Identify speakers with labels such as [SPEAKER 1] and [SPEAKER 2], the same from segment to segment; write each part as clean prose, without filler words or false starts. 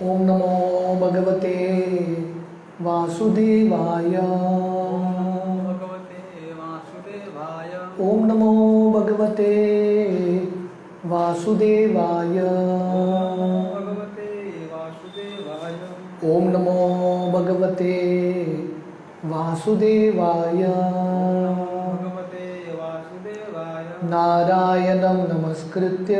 [SPEAKER 1] ओम नमो भगवते वासुदेवाय। ओम नमो भगवते वासुदेवाय। ओम नमो भगवते वासुदेवाय। नारायणं नमस्कृत्य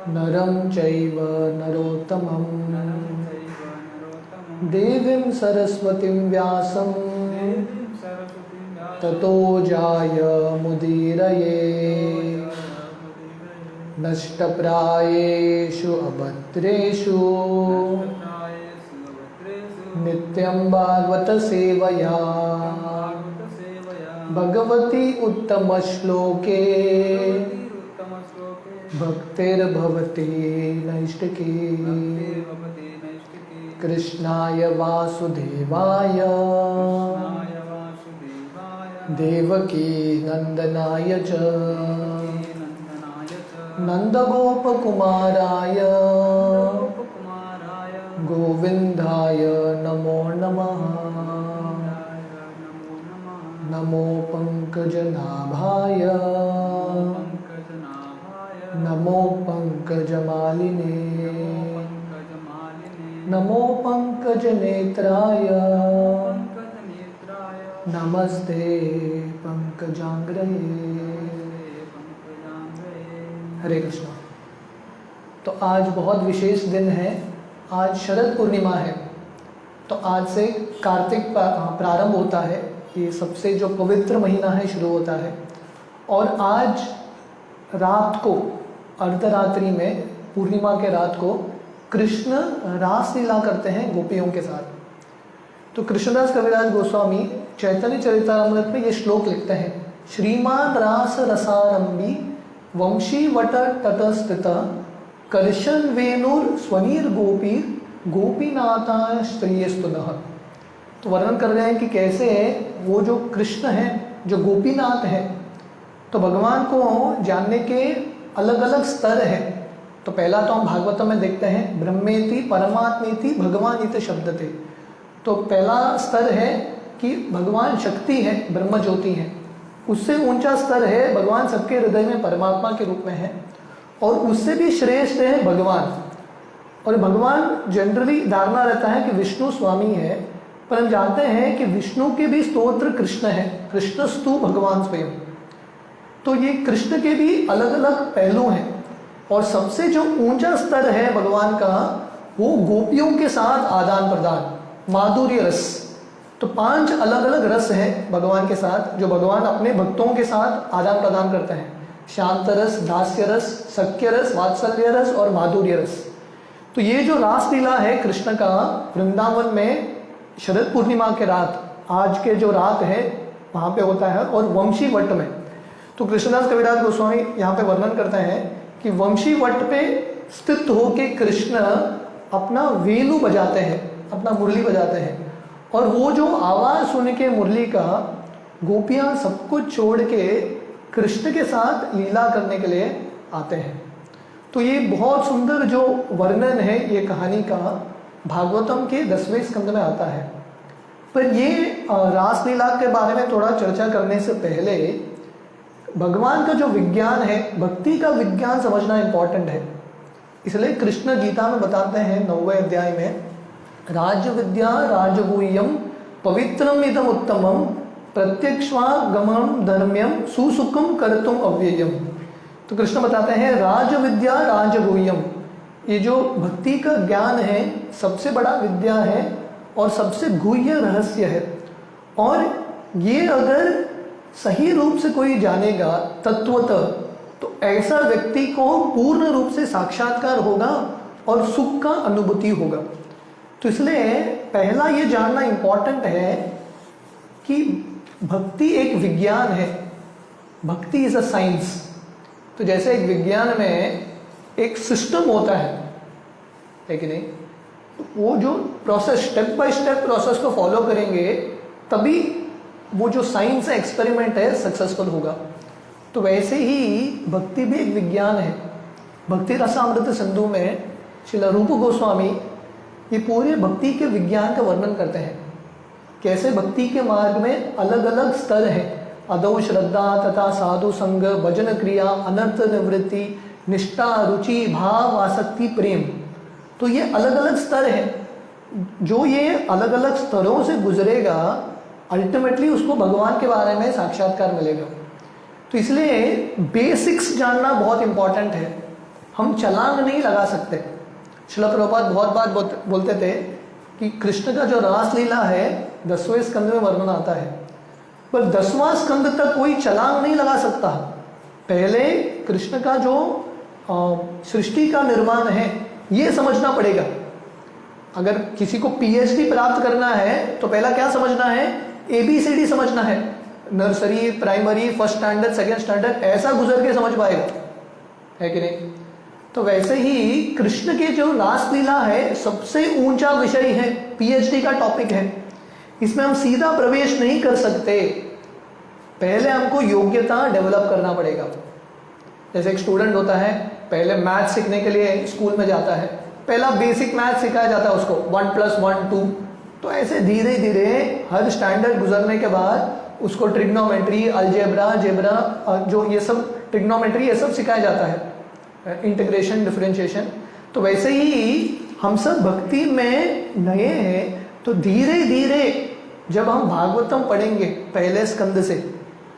[SPEAKER 1] नरं चैव नरोत्तमं देवीं सरस्वतीं व्यासं ततो जाय मुदीरये। नष्टप्रायेषु अभद्रेषु नित्यं भागवत सेवया भगवती उत्तमश्लोके भक्तिर्भवति नैष्टिकी। कृष्णाय वासुदेवाय देवकी नंदनाय च नंदगोपकुमाराय गोविंदाय नमो नमः। नमो पंकजनाभाय नमो पंकजमालिने नमो पंकजनेत्राय नमस्ते पंकजांग्रये। हरे कृष्णा। तो आज बहुत विशेष दिन है। आज शरद पूर्णिमा है। तो आज से कार्तिक प्रारंभ होता है। ये सबसे जो पवित्र महीना है शुरू होता है। और आज रात को अर्धरात्रि में पूर्णिमा के रात को कृष्ण रासलीला करते हैं गोपियों के साथ। तो कृष्णदास कविराज गोस्वामी चैतन्य चरितामृत में ये श्लोक लिखते हैं। श्रीमान रास रसारंभी वंशी वट तटस्थित कर्शन वेणुर स्वनीर गोपी गोपीनाथा स्त्रियस्तुनः। तो वर्णन कर रहे हैं कि कैसे वो जो कृष्ण है, जो गोपीनाथ है, तो भगवान को जानने के अलग अलग स्तर हैं। तो पहला तो हम भागवतम में देखते हैं ब्रह्मेति परमात्मेति भगवान शब्द थे। तो पहला स्तर है कि भगवान शक्ति है, ब्रह्म ज्योति है। उससे ऊंचा स्तर है भगवान सबके हृदय में परमात्मा के रूप में है। और उससे भी श्रेष्ठ है भगवान। और भगवान जनरली धारणा रहता है कि विष्णु स्वामी है, पर हम जानते हैं कि विष्णु के भी स्तोत्र कृष्ण है। कृष्णस्तु भगवान स्वयं। तो ये कृष्ण के भी अलग अलग पहलू हैं। और सबसे जो ऊंचा स्तर है भगवान का, वो गोपियों के साथ आदान प्रदान, माधुर्य रस। तो 5 अलग अलग रस हैं भगवान के साथ, जो भगवान अपने भक्तों के साथ आदान प्रदान करते हैं। शांत रस, दास्य रस, सख्य रस, वात्सल्य रस और माधुर्य रस। तो ये जो रासलीला है कृष्ण का वृंदावन में शरद पूर्णिमा के रात, आज के जो रात है वहाँ पे होता है। और वंशी वट में तो कृष्णदास कविराज गोस्वामी यहाँ पे वर्णन करते हैं कि वंशी वट पे स्थित होके कृष्ण अपना वेणु बजाते हैं, अपना मुरली बजाते हैं। और वो जो आवाज़ सुन के मुरली का, गोपियाँ सब कुछ छोड़ के कृष्ण के साथ लीला करने के लिए आते हैं। तो ये बहुत सुंदर जो वर्णन है ये कहानी का भागवतम के 10वें स्कंद में आता है। पर ये रासलीला के बारे में थोड़ा चर्चा करने से पहले भगवान का जो विज्ञान है, भक्ति का विज्ञान समझना इम्पोर्टेंट है। इसलिए कृष्ण गीता में बताते हैं 9वें अध्याय में, राज विद्या राजगुह्यम पवित्रम इदम उत्तमम प्रत्यक्षागमन धर्म्यम सुसुखम कर्तुम अव्ययम। तो कृष्ण बताते हैं राज विद्या राजगुह्यम, ये जो भक्ति का ज्ञान है सबसे बड़ा विद्या है और सबसे गुह्य रहस्य है। और ये अगर सही रूप से कोई जानेगा तत्वतः, तो ऐसा व्यक्ति को पूर्ण रूप से साक्षात्कार होगा और सुख का अनुभूति होगा। तो इसलिए पहला ये जानना इम्पोर्टेंट है कि भक्ति एक विज्ञान है। भक्ति इज अ साइंस। तो जैसे एक विज्ञान में एक सिस्टम होता है कि नहीं, तो वो जो process, step by step process को फॉलो करेंगे तभी वो जो साइंस है, एक्सपेरिमेंट है, सक्सेसफुल होगा। तो वैसे ही भक्ति भी एक विज्ञान है। भक्ति रसामृत सिंधु में श्रील रूप गोस्वामी ये पूरे भक्ति के विज्ञान का वर्णन करते हैं, कैसे भक्ति के मार्ग में अलग अलग स्तर हैं, अदौ श्रद्धा तथा साधु संग, भजन क्रिया, अनर्थ निवृत्ति, निष्ठा, रुचि, भाव, आसक्ति, प्रेम। तो ये अलग अलग स्तर हैं, जो ये अलग अलग स्तरों से गुजरेगा अल्टीमेटली उसको भगवान के बारे में साक्षात्कार मिलेगा। तो इसलिए बेसिक्स जानना बहुत इंपॉर्टेंट है, हम छलांग नहीं लगा सकते। श्रील प्रभुपाद बहुत बात बोलते थे कि कृष्ण का जो रासलीला है 10वें स्कंद में वर्णन आता है, पर 10वां स्कंद तक कोई छलांग नहीं लगा सकता। पहले कृष्ण का जो सृष्टि का निर्माण है ये समझना पड़ेगा। अगर किसी को पीएचडी प्राप्त करना है तो पहला क्या समझना है, ABCD समझना है, nursery, primary, first standard, second standard, ऐसा गुजर के समझ पाएगा, है कि नहीं। तो वैसे ही कृष्ण के जो रासलीला है सबसे ऊंचा विषय है, पीएचडी का टॉपिक है, इसमें हम सीधा प्रवेश नहीं कर सकते, पहले हमको योग्यता डेवलप करना पड़ेगा। जैसे एक स्टूडेंट होता है, पहले मैथ सीखने के लिए स्कूल में जाता है, पहला बेसिक मैथ सिखाया जाता है उसको 1 + 1 2। तो ऐसे धीरे धीरे हर स्टैंडर्ड गुजरने के बाद उसको ट्रिग्नोमेट्री, अलजेब्रा, जेब्रा, जो ये सब ट्रिग्नोमेट्री ये सब सिखाया जाता है, इंटीग्रेशन, डिफरेंशिएशन। तो वैसे ही हम सब भक्ति में नए हैं, तो धीरे धीरे जब हम भागवतम पढ़ेंगे पहले स्कंद से,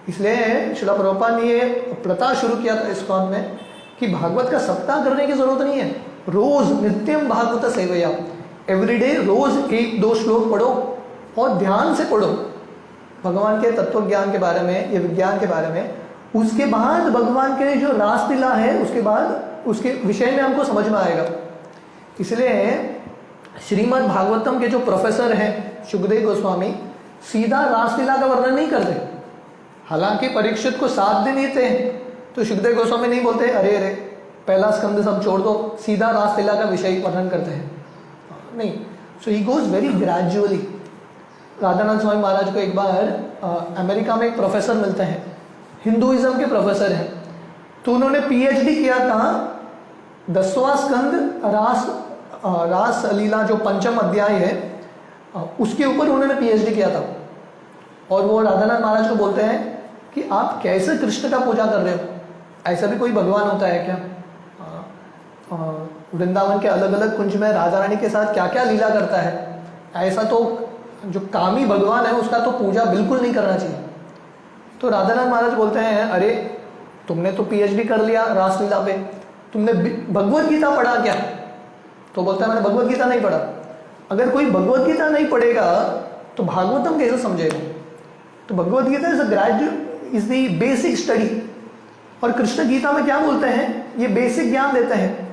[SPEAKER 1] इसलिए श्रील प्रभुपाद ने ये प्रथा शुरू किया था इस्कॉन में कि भागवत का सप्ताह करने की जरूरत नहीं है, रोज नित्यम भागवत सेवया, एवरीडे रोज 1-2 श्लोक पढ़ो और ध्यान से पढ़ो भगवान के तत्व ज्ञान के बारे में या विज्ञान के बारे में। उसके बाद भगवान के जो रासलीला है उसके बाद उसके विषय में हमको समझ में आएगा। इसलिए श्रीमद् भागवतम के जो प्रोफेसर हैं शुकदेव गोस्वामी सीधा रासलीला का वर्णन नहीं करते। हालांकि परीक्षित को 7 दिन ही थे, तो शुकदेव गोस्वामी नहीं बोलते अरे पहला स्कंद सब छोड़ दो, सीधा रासलीला का विषय वर्णन करते हैं, नहीं। So he goes very gradually. Radhanath Swami Maharaj को एक बार अमेरिका में एक प्रोफेसर मिलते हैं, हिंदुइज्म के प्रोफेसर हैं, तो उन्होंने पीएचडी किया था 10वां स्कंद रास लीला जो 5म अध्याय है उसके ऊपर उन्होंने पीएचडी किया था। और वो राधानाथ महाराज को बोलते हैं कि आप कैसे कृष्ण का पूजा कर रहे हो, ऐसा भी कोई भगवान होता है क्या? वृंदावन के अलग अलग कुंज में राधा रानी के साथ क्या क्या लीला करता है, ऐसा तो जो कामी भगवान है उसका तो पूजा बिल्कुल नहीं करना चाहिए। तो राधानाथ महाराज बोलते हैं अरे तुमने तो पीएचडी कर लिया रासलीला पे, तुमने भगवत गीता पढ़ा क्या? तो बोलता है मैंने भगवत गीता नहीं पढ़ा। अगर कोई भगवत गीता नहीं पढ़ेगा तो भागवतम कैसे समझेगा? तो Bhagavad Gita is the basic study. और कृष्ण गीता में क्या बोलते हैं, ये बेसिक ज्ञान देते हैं।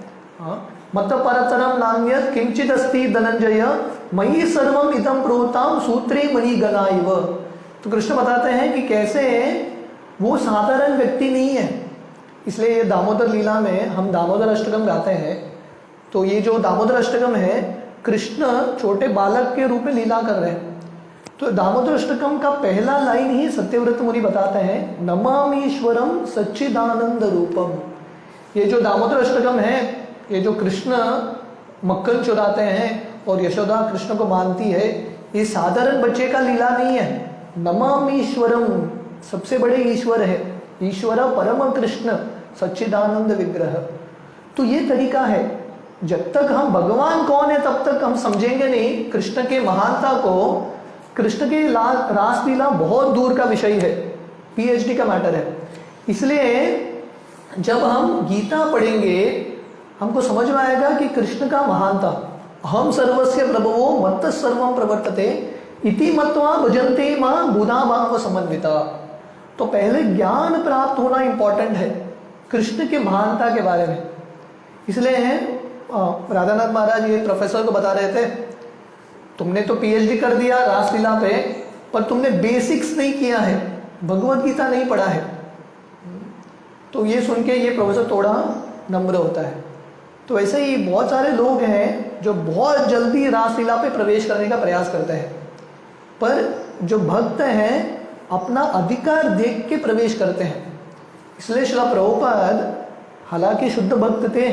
[SPEAKER 1] मत परतरम नान्यत् किंचित अस्ति धनंजय मयि सर्वम इदं प्रोताम सूत्रे मणि गणाइव। तो कृष्ण बताते हैं कि कैसे वो साधारण व्यक्ति नहीं है। इसलिए ये दामोदर लीला में हम दामोदर अष्टकम गाते हैं, तो ये जो दामोदर अष्टकम है कृष्ण छोटे बालक के रूप में लीला कर रहे हैं। तो दामोदर अष्टकम का पहला लाइन ही सत्यव्रत मुनि बताते हैं, नमामीश्वरम सच्चिदानंद रूपम। ये जो दामोदर अष्टकम है, ये जो कृष्ण मक्खन चुराते हैं और यशोदा कृष्ण को मानती है, ये साधारण बच्चे का लीला नहीं है। नमामीश्वरम सबसे बड़े ईश्वर है, ईश्वर परम कृष्ण सच्चिदानंद विग्रह। तो ये तरीका है, जब तक हम भगवान कौन है तब तक हम समझेंगे नहीं कृष्ण के महानता को। कृष्ण के रासलीला बहुत दूर का विषय है, पीएचडी का मैटर है। इसलिए जब हम गीता पढ़ेंगे हमको समझ में आएगा कि कृष्ण का महानता, हम सर्वस्य प्रभवो मत्तः सर्वं प्रवर्तते इति मत्वा भजन्ते मां बुधा भाव समन्विता। तो पहले ज्ञान प्राप्त होना इंपॉर्टेंट है कृष्ण के महानता के बारे में। इसलिए राधानाथ महाराज ये प्रोफेसर को बता रहे थे, तुमने तो पीएचडी कर दिया रासलीला पे, पर तुमने बेसिक्स नहीं किया है, भगवत गीता नहीं पढ़ा है। तो ये सुन के ये प्रोफेसर थोड़ा नम्र होता है। तो ऐसे ही बहुत सारे लोग हैं जो बहुत जल्दी रासलीला पे प्रवेश करने का प्रयास करते हैं, पर जो भक्त हैं अपना अधिकार देख के प्रवेश करते हैं। इसलिए श्रील प्रभुपाद हालांकि शुद्ध भक्त थे,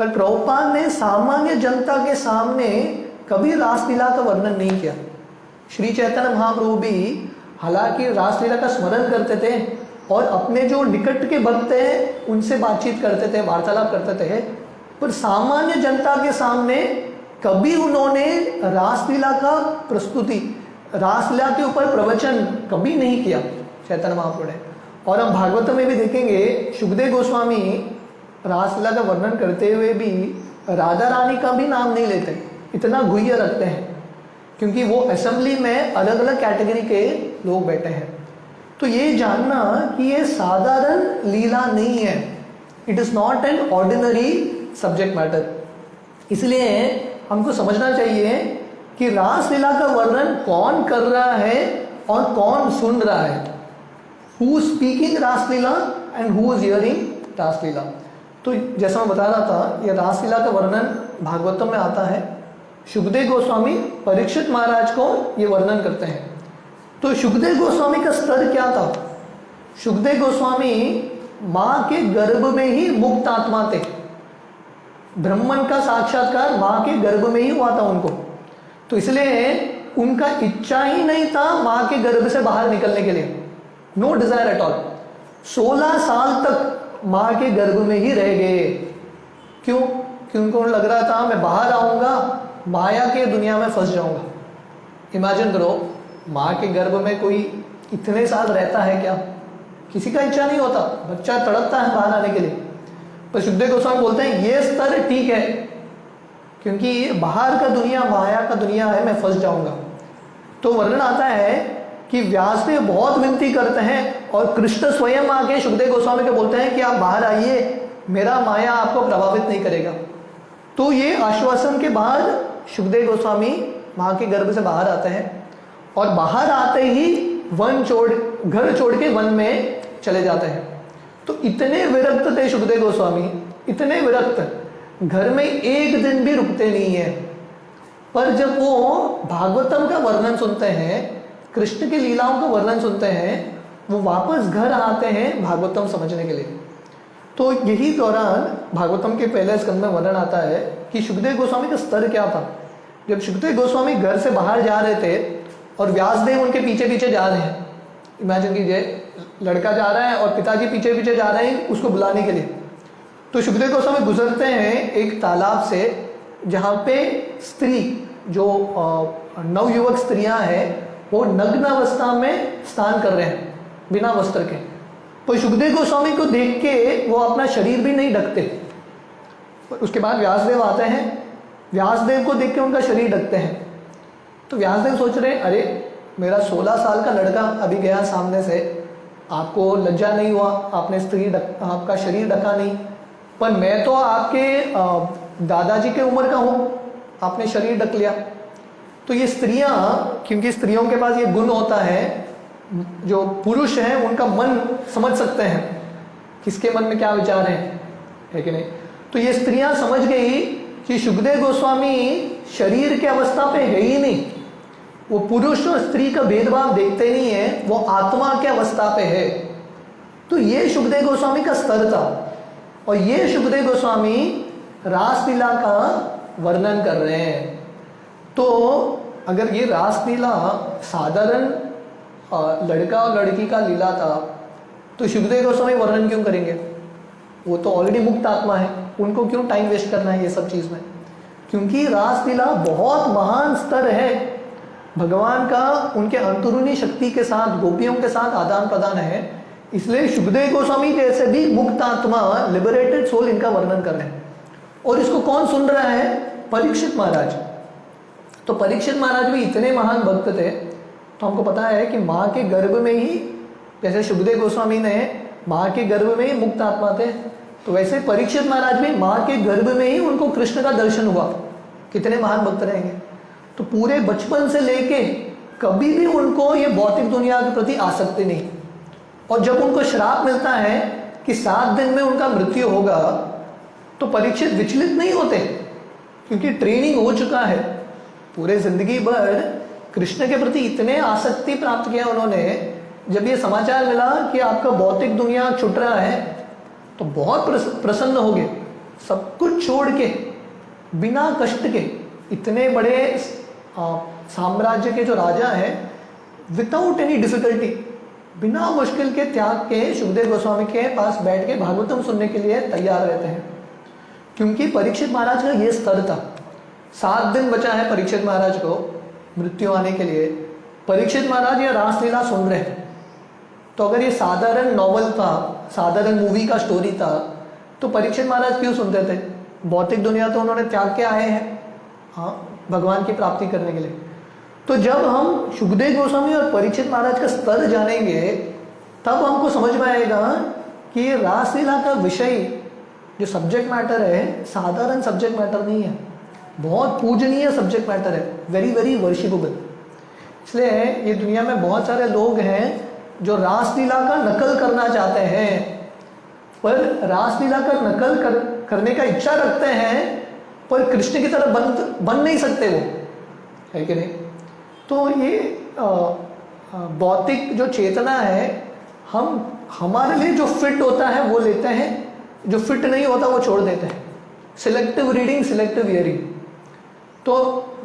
[SPEAKER 1] पर प्रभुपाद ने सामान्य जनता के सामने कभी रासलीला का वर्णन नहीं किया। श्री चैतन्य महाप्रभु भी हालांकि रासलीला का स्मरण करते थे और अपने जो निकट के भक्त हैं उनसे बातचीत करते थे, वार्तालाप करते थे, पर सामान्य जनता के सामने कभी उन्होंने रासलीला का प्रस्तुति, रासलीला के ऊपर प्रवचन कभी नहीं किया चैतन्य महाप्रभु ने। और हम भागवत में भी देखेंगे शुकदेव गोस्वामी रासलीला का वर्णन करते हुए भी राधा रानी का भी नाम नहीं लेते, इतना गुह्य रखते हैं, क्योंकि वो असेंबली में अलग अलग कैटेगरी के लोग बैठे हैं। तो ये जानना कि ये साधारण लीला नहीं है, it is not an ordinary subject matter. इसलिए हमको समझना चाहिए कि रासलीला का वर्णन कौन कर रहा है और कौन सुन रहा है, who is speaking raslila and who is hearing raslila. तो जैसा मैं बता रहा था, ये रासलीला का वर्णन भागवतम में आता है। शुकदेव गोस्वामी परीक्षित महाराज को ये वर्णन करते हैं। तो शुकदेव गोस्वामी का स्तर क्या था? शुकदेव गोस्वामी माँ के गर्भ में ही मुक्त आत्मा थे, ब्रह्मन का साक्षात्कार माँ के गर्भ में ही हुआ था उनको। तो इसलिए उनका इच्छा ही नहीं था माँ के गर्भ से बाहर निकलने के लिए, नो डिजायर एट ऑल। 16 साल तक माँ के गर्भ में ही रह गए। क्यों? क्योंकि उनको लग रहा था मैं बाहर आऊँगा माया के दुनिया में फंस जाऊँगा। इमेजिन करो, माँ के गर्भ में कोई इतने साल रहता है क्या? किसी का इच्छा नहीं होता, बच्चा तड़पता है बाहर आने के लिए। पर शुकदेव गोस्वामी बोलते हैं ये स्तर ठीक है, क्योंकि बाहर का दुनिया माया का दुनिया है, मैं फंस जाऊँगा। तो वर्णन आता है कि व्यासदेव बहुत विनती करते हैं और कृष्ण स्वयं आके शुकदेव गोस्वामी को बोलते हैं कि आप बाहर आइए, मेरा माया आपको प्रभावित नहीं करेगा। तो ये आश्वासन के बाद शुकदेव गोस्वामी माँ के गर्भ से बाहर आते हैं और बाहर आते ही घर छोड़ के वन में चले जाते हैं। तो इतने विरक्त थे शुकदेव गोस्वामी, इतने विरक्त, घर में एक दिन भी रुकते नहीं है। पर जब वो भागवतम का वर्णन सुनते हैं, कृष्ण की लीलाओं का वर्णन सुनते हैं, वो वापस घर आते हैं भागवतम समझने के लिए। तो यही दौरान भागवतम के पहले स्कंद में वर्णन आता है कि शुकदेव गोस्वामी का स्तर क्या था। जब शुकदेव गोस्वामी घर से बाहर जा रहे थे और व्यासदेव उनके पीछे पीछे जा रहे हैं, इमेजिन कीजिए लड़का जा रहा है और पिताजी पीछे पीछे जा रहे हैं उसको बुलाने के लिए। तो शुकदेव गोस्वामी गुजरते हैं एक तालाब से जहाँ पे स्त्री जो नवयुवक स्त्रियां हैं वो नग्न अवस्था में स्नान कर रहे हैं बिना वस्त्र के। तो शुकदेव गोस्वामी को देख के वो अपना शरीर भी नहीं ढकते। उसके बाद व्यासदेव आते हैं, व्यासदेव को देख के उनका शरीर ढकते हैं। तो व्यासदेव सोच रहे हैं अरे मेरा 16 साल का लड़का अभी गया सामने से, आपको लज्जा नहीं हुआ, आपने आपका शरीर ढका नहीं, पर मैं तो आपके दादाजी के उम्र का हूँ, आपने शरीर ढक लिया। तो ये स्त्रियां, क्योंकि स्त्रियों के पास ये गुण होता है, जो पुरुष हैं उनका मन समझ सकते हैं किसके मन में क्या विचार है कि नहीं। तो ये स्त्रियां समझ गई कि शुकदेव गोस्वामी शरीर के अवस्था पे है ही नहीं, वो पुरुष और स्त्री का भेदभाव देखते नहीं है, वो आत्मा के अवस्था पे है। तो ये शुकदेव गोस्वामी का स्तर था और ये शुकदेव गोस्वामी रासलीला का वर्णन कर रहे हैं। तो अगर ये रासलीला साधारण लड़का और लड़की का लीला था तो शुकदेव गोस्वामी वर्णन क्यों करेंगे? वो तो ऑलरेडी मुक्त आत्मा है, उनको क्यों टाइम वेस्ट करना है ये सब चीज़ में? क्योंकि रासलीला बहुत महान स्तर है भगवान का, उनके अंतरूनी शक्ति के साथ, गोपियों के साथ आदान प्रदान है। इसलिए शुकदेव गोस्वामी जैसे भी मुक्त आत्मा, लिबरेटेड सोल, इनका वर्णन कर रहे हैं। और इसको कौन सुन रहा है? परीक्षित महाराज। तो परीक्षित महाराज भी इतने महान भक्त थे, तो हमको पता है कि माँ के गर्भ में ही, जैसे शुकदेव गोस्वामी ने माँ के गर्भ में ही मुक्त आत्मा थे, तो वैसे परीक्षित महाराज भी माँ के गर्भ में ही उनको कृष्ण का दर्शन हुआ। कितने महान भक्त रहेंगे। तो पूरे बचपन से लेके कभी भी उनको ये भौतिक दुनिया के प्रति आसक्ति नहीं। और जब उनको श्राप मिलता है कि 7 दिन में उनका मृत्यु होगा, तो परीक्षित विचलित नहीं होते, क्योंकि ट्रेनिंग हो चुका है। पूरे जिंदगी भर कृष्ण के प्रति इतने आसक्ति प्राप्त किया उन्होंने, जब ये समाचार मिला कि आपका भौतिक दुनिया छूट रहा है तो बहुत प्रसन्न हो गए। सब कुछ छोड़ के बिना कष्ट के इतने बड़े साम्राज्य के जो राजा हैं, विदाउट एनी डिफिकल्टी, बिना मुश्किल के त्याग के सुखदेव गोस्वामी के पास बैठ के भागवतम सुनने के लिए तैयार रहते हैं। क्योंकि परीक्षित महाराज का ये स्तर था। 7 दिन बचा है परीक्षित महाराज को मृत्यु आने के लिए। परीक्षित महाराज ये रासलीला सुन रहे हैं। तो अगर ये साधारण नॉवल था, साधारण मूवी का स्टोरी था, तो परीक्षित महाराज क्यों सुनते थे? भौतिक दुनिया तो उन्होंने त्याग के आए हैं, हाँ, भगवान की प्राप्ति करने के लिए। तो जब हम सुखदेव गोस्वामी और परीक्षित महाराज का स्तर जानेंगे, तब हमको समझ में आएगा कि ये रासलीला का विषय जो सब्जेक्ट मैटर है, साधारण सब्जेक्ट मैटर नहीं है, बहुत पूजनीय सब्जेक्ट मैटर है, वेरी वेरी वर्शिपेबल। इसलिए ये दुनिया में बहुत सारे लोग हैं जो रासलीला का नकल करना चाहते हैं, पर रासलीला का नकल करने का इच्छा रखते हैं, पर कृष्ण की तरह बन नहीं सकते वो, है कि नहीं? तो ये भौतिक जो चेतना है, हम हमारे लिए जो फिट होता है वो लेते हैं, जो फिट नहीं होता वो छोड़ देते हैं। Selective reading, selective hearing. तो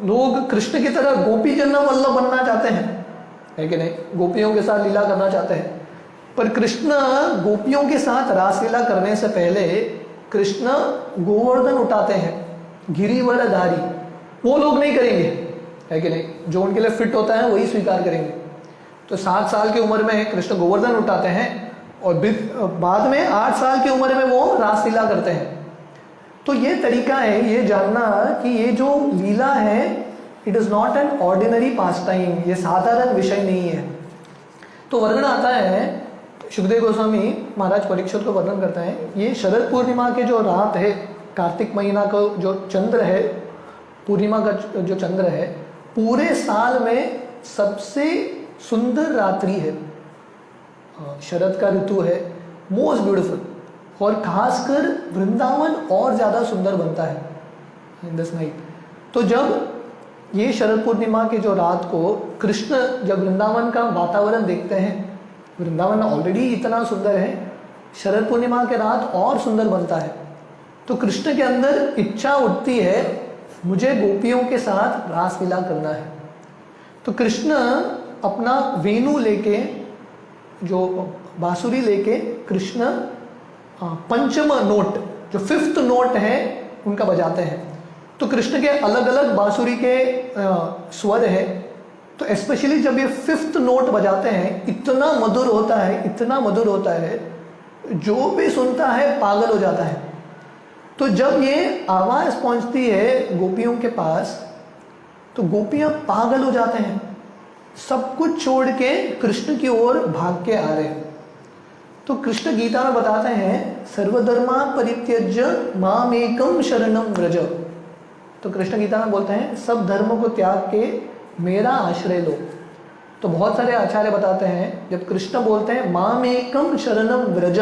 [SPEAKER 1] लोग कृष्ण की तरह गोपी जन्म वल्लभ बनना चाहते हैं, है कि नहीं? गोपियों के साथ लीला करना चाहते हैं, पर कृष्ण गोपियों के साथ रासलीला करने से पहले कृष्ण गोवर्धन उठाते हैं, गिरिवरधारी। वो लोग नहीं करेंगे, है कि नहीं? जो उनके लिए फिट होता है वही स्वीकार करेंगे। तो 7 साल की उम्र में कृष्ण गोवर्धन उठाते हैं और बाद में 8 साल की उम्र में वो रासलीला करते हैं। तो ये तरीका है ये जानना कि ये जो लीला है, it is not an ordinary pass time, ये साधारण विषय नहीं है। तो वर्णन आता है, सुखदेव गोस्वामी महाराज परीक्षित को वर्णन करते हैं, ये शरद पूर्णिमा के जो रात है, कार्तिक महीना का जो चंद्र है, पूर्णिमा का जो चंद्र है, पूरे साल में सबसे सुंदर रात्रि है। शरद का ऋतु है, मोस्ट ब्यूटीफुल, और खासकर वृंदावन और ज़्यादा सुंदर बनता है इन दिस नाइट। तो जब ये शरद पूर्णिमा की जो रात को कृष्ण जब वृंदावन का वातावरण देखते हैं, वृंदावन ऑलरेडी इतना सुंदर है, शरद पूर्णिमा के रात और सुंदर बनता है। तो कृष्ण के अंदर इच्छा उठती है, मुझे गोपियों के साथ रासलीला करना है। तो कृष्ण अपना वेणु लेके, जो बांसुरी लेके, कृष्ण पंचम नोट, जो 5th नोट है, उनका बजाते हैं। तो कृष्ण के अलग अलग बांसुरी के स्वर है। तो स्पेशली जब ये 5th नोट बजाते हैं, इतना मधुर होता है, इतना मधुर होता है, जो भी सुनता है पागल हो जाता है। तो जब ये आवाज़ पहुंचती है गोपियों के पास, तो गोपियां पागल हो जाते हैं, सब कुछ छोड़ के कृष्ण की ओर भाग के आ रहे हैं। तो कृष्ण गीता में बताते हैं, सर्वधर्मा परित्यज्य मामेकम शरणम व्रज। तो कृष्ण गीता में बोलते हैं, सब धर्मों को त्याग के मेरा आश्रय लो। तो बहुत सारे आचार्य बताते हैं, जब कृष्ण बोलते हैं मामेकम शरणम व्रज,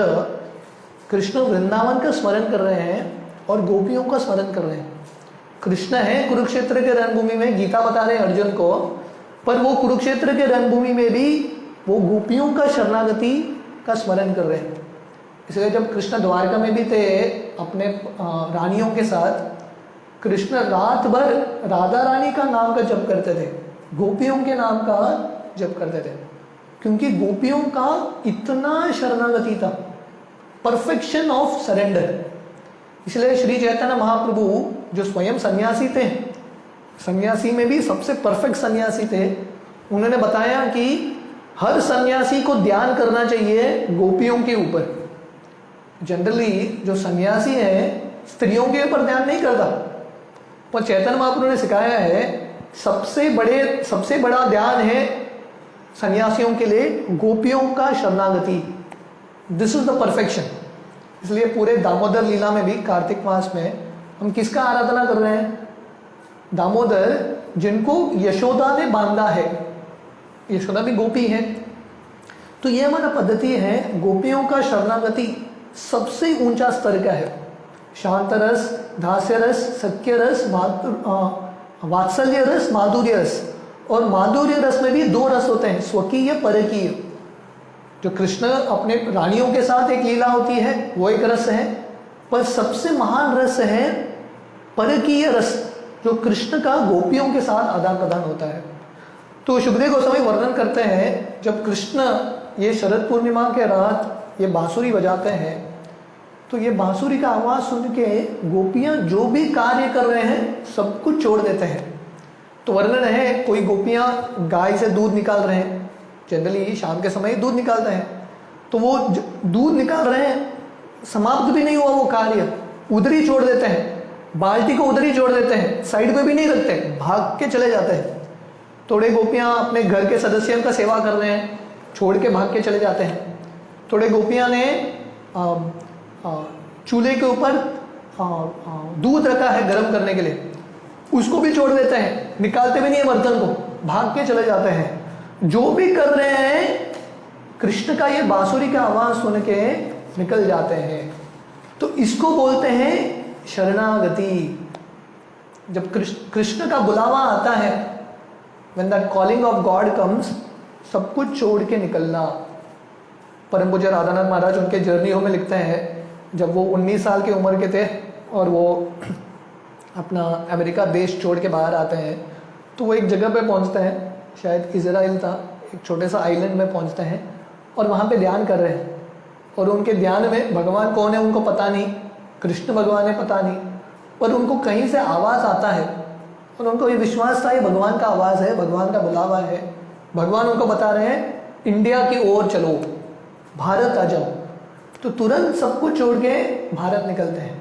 [SPEAKER 1] कृष्ण वृंदावन का स्मरण कर रहे हैं और गोपियों का स्मरण कर रहे हैं। कृष्ण है कुरुक्षेत्र के रणभूमि में, गीता बता रहे हैं अर्जुन को, पर वो कुरुक्षेत्र के रणभूमि में भी वो गोपियों का शरणागति का स्मरण कर रहे हैं। इसलिए जब कृष्ण द्वारका में भी थे अपने रानियों के साथ, कृष्ण रात भर राधा रानी का नाम का जप करते थे, गोपियों के नाम का जप करते थे, क्योंकि गोपियों का इतना शरणागति था, परफेक्शन ऑफ सरेंडर। इसलिए श्री चैतन्य महाप्रभु जो स्वयं सन्यासी थे, सन्यासी में भी सबसे परफेक्ट सन्यासी थे, उन्होंने बताया कि हर सन्यासी को ध्यान करना चाहिए गोपियों के ऊपर। जनरली जो सन्यासी है स्त्रियों के ऊपर ध्यान नहीं करता, पर चैतन्य महाप्रभु ने सिखाया है सबसे बड़ा ध्यान है सन्यासियों के लिए गोपियों का शरणागति। This is the perfection. इसलिए पूरे दामोदर लीला में भी कार्तिक मास में हम किसका आराधना कर रहे हैं? दामोदर, जिनको यशोदा ने बांधा है। यशोदा भी गोपी है। तो ये हमारा पद्धति है, गोपियों का शरणागति सबसे ऊंचा स्तर का है। शांत रस, दास्य रस, सख्य रस, वात्सल्य रस, माधुर्य रस। और माधुर्य रस में भी 2 रस होते हैं, स्वकीय, परकीय। जो कृष्ण अपने रानियों के साथ एक लीला होती है वो एक रस है, पर सबसे महान रस है परकीय रस, जो कृष्ण का गोपियों के साथ आदान प्रदान होता है। तो सुखदेव गोस्वामी वर्णन करते हैं, जब कृष्ण ये शरद पूर्णिमा के रात ये बांसुरी बजाते हैं, तो ये बांसुरी का आवाज़ सुन के गोपियाँ जो भी कार्य कर रहे हैं सब कुछ छोड़ देते हैं। तो वर्णन है, कोई गोपियाँ गाय से दूध निकाल रहे हैं, जनरली शाम के समय दूध निकालते हैं, तो वो दूध निकाल रहे हैं, समाप्त भी नहीं हुआ वो कार्य, उधर ही छोड़ देते हैं, बाल्टी को उधर ही छोड़ देते हैं, साइड पे भी नहीं रखते, भाग के चले जाते हैं। थोड़े गोपियाँ अपने घर के सदस्यों का सेवा कर रहे हैं, छोड़ के भाग के चले जाते हैं। थोड़े गोपियाँ ने चूल्हे के ऊपर दूध रखा है गर्म करने के लिए, उसको भी छोड़ देते हैं, निकालते भी नहीं है बर्तन को, भाग के चले जाते हैं। जो भी कर रहे हैं कृष्ण का ये बांसुरी का आवाज़ सुन के निकल जाते हैं। तो इसको बोलते हैं शरणागति। जब कृष्ण का बुलावा आता है, when that calling of God comes, सब कुछ छोड़ के निकलना। परम पूज्य राधानाथ महाराज उनके जर्नी हो में लिखते हैं, जब वो 19 साल की उम्र के थे और वो अपना अमेरिका देश छोड़ के बाहर आते हैं, तो वो एक जगह पे पहुंचते हैं, शायद इजराइल था, एक छोटे सा आइलैंड में पहुंचते हैं और वहाँ पे ध्यान कर रहे हैं। और उनके ध्यान में भगवान कौन है उनको पता नहीं, कृष्ण भगवान है पता नहीं, पर उनको कहीं से आवाज़ आता है और उनको ये विश्वास था ये भगवान का आवाज़ है, भगवान का बुलावा है। भगवान उनको बता रहे हैं इंडिया की ओर चलो, भारत आ जाओ। तो तुरंत सब कुछ छोड़ के भारत निकलते हैं।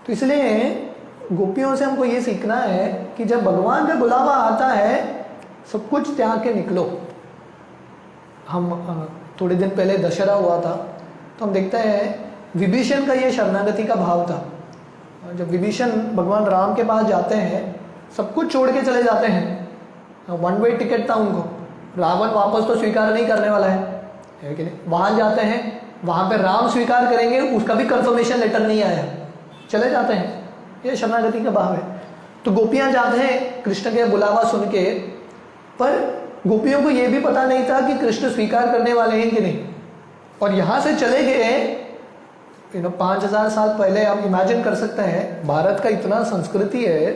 [SPEAKER 1] तो इसलिए गोपियों से हमको ये सीखना है कि जब भगवान का बुलावा आता है सब कुछ त्याग के निकलो। हम थोड़े दिन पहले दशहरा हुआ था, तो हम देखते हैं विभीषण का ये शरणागति का भाव था। जब विभीषण भगवान राम के पास जाते हैं, सब कुछ छोड़ के चले जाते हैं, वन वे टिकट था उनको, रावण वापस तो स्वीकार नहीं करने वाला है कि नहीं। वहाँ जाते हैं, वहाँ पे राम स्वीकार करेंगे, उसका भी कंफर्मेशन लेटर नहीं आया, चले जाते हैं। ये शरणागति का भाव है। तो गोपियाँ जाते हैं कृष्ण के बुलावा सुन के, पर गोपियों को ये भी पता नहीं था कि कृष्ण स्वीकार करने वाले हैं कि नहीं। और यहाँ से चले गए 5000 साल पहले। आप इमेजिन कर सकते हैं, भारत का इतना संस्कृति है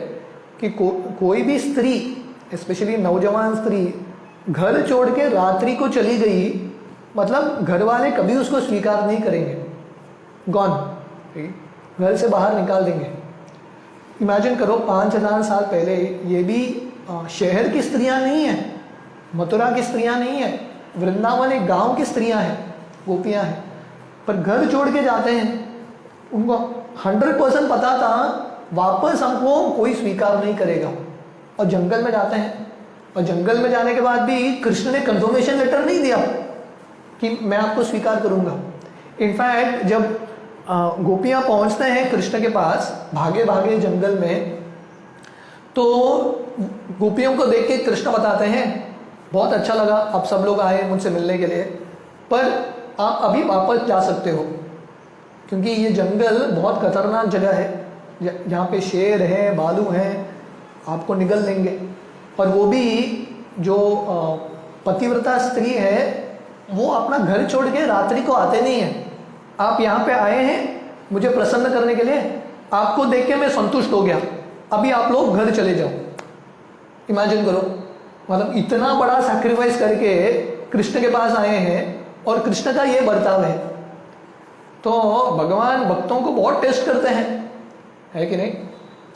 [SPEAKER 1] कि कोई भी स्त्री, स्पेशली नौजवान स्त्री, घर छोड़ के रात्रि को चली गई, मतलब घर वाले कभी उसको स्वीकार नहीं करेंगे, गॉन, घर से बाहर निकाल देंगे। इमेजिन करो 5000 साल पहले ये भी शहर की स्त्रियां नहीं है, मथुरा की स्त्रियां नहीं है, वृंदावन एक गांव की स्त्रियां हैं, गोपियां हैं, पर घर छोड़ के जाते हैं। उनको 100% पता था वापस हमको कोई स्वीकार नहीं करेगा, और जंगल में जाते हैं। और जंगल में जाने के बाद भी कृष्ण ने कंफर्मेशन लेटर नहीं दिया कि मैं आपको स्वीकार करूंगा। इनफैक्ट जब गोपियां पहुंचते हैं कृष्ण के पास भागे भागे जंगल में, तो गोपियों को देख के कृष्ण बताते हैं बहुत अच्छा लगा आप सब लोग आए मुझसे मिलने के लिए, पर आप अभी वापस जा सकते हो, क्योंकि ये जंगल बहुत खतरनाक जगह है, यहाँ पे शेर है, भालू हैं, आपको निगल लेंगे। और वो भी जो पतिव्रता स्त्री है वो अपना घर छोड़ के रात्रि को आते नहीं हैं। आप यहाँ पे आए हैं मुझे प्रसन्न करने के लिए, आपको देख के मैं संतुष्ट हो गया, अभी आप लोग घर चले जाओ। इमेजिन करो, मतलब इतना बड़ा सैक्रिफाइस करके कृष्ण के पास आए हैं और कृष्ण का ये बर्ताव है। तो भगवान भक्तों को बहुत टेस्ट करते हैं, है कि नहीं।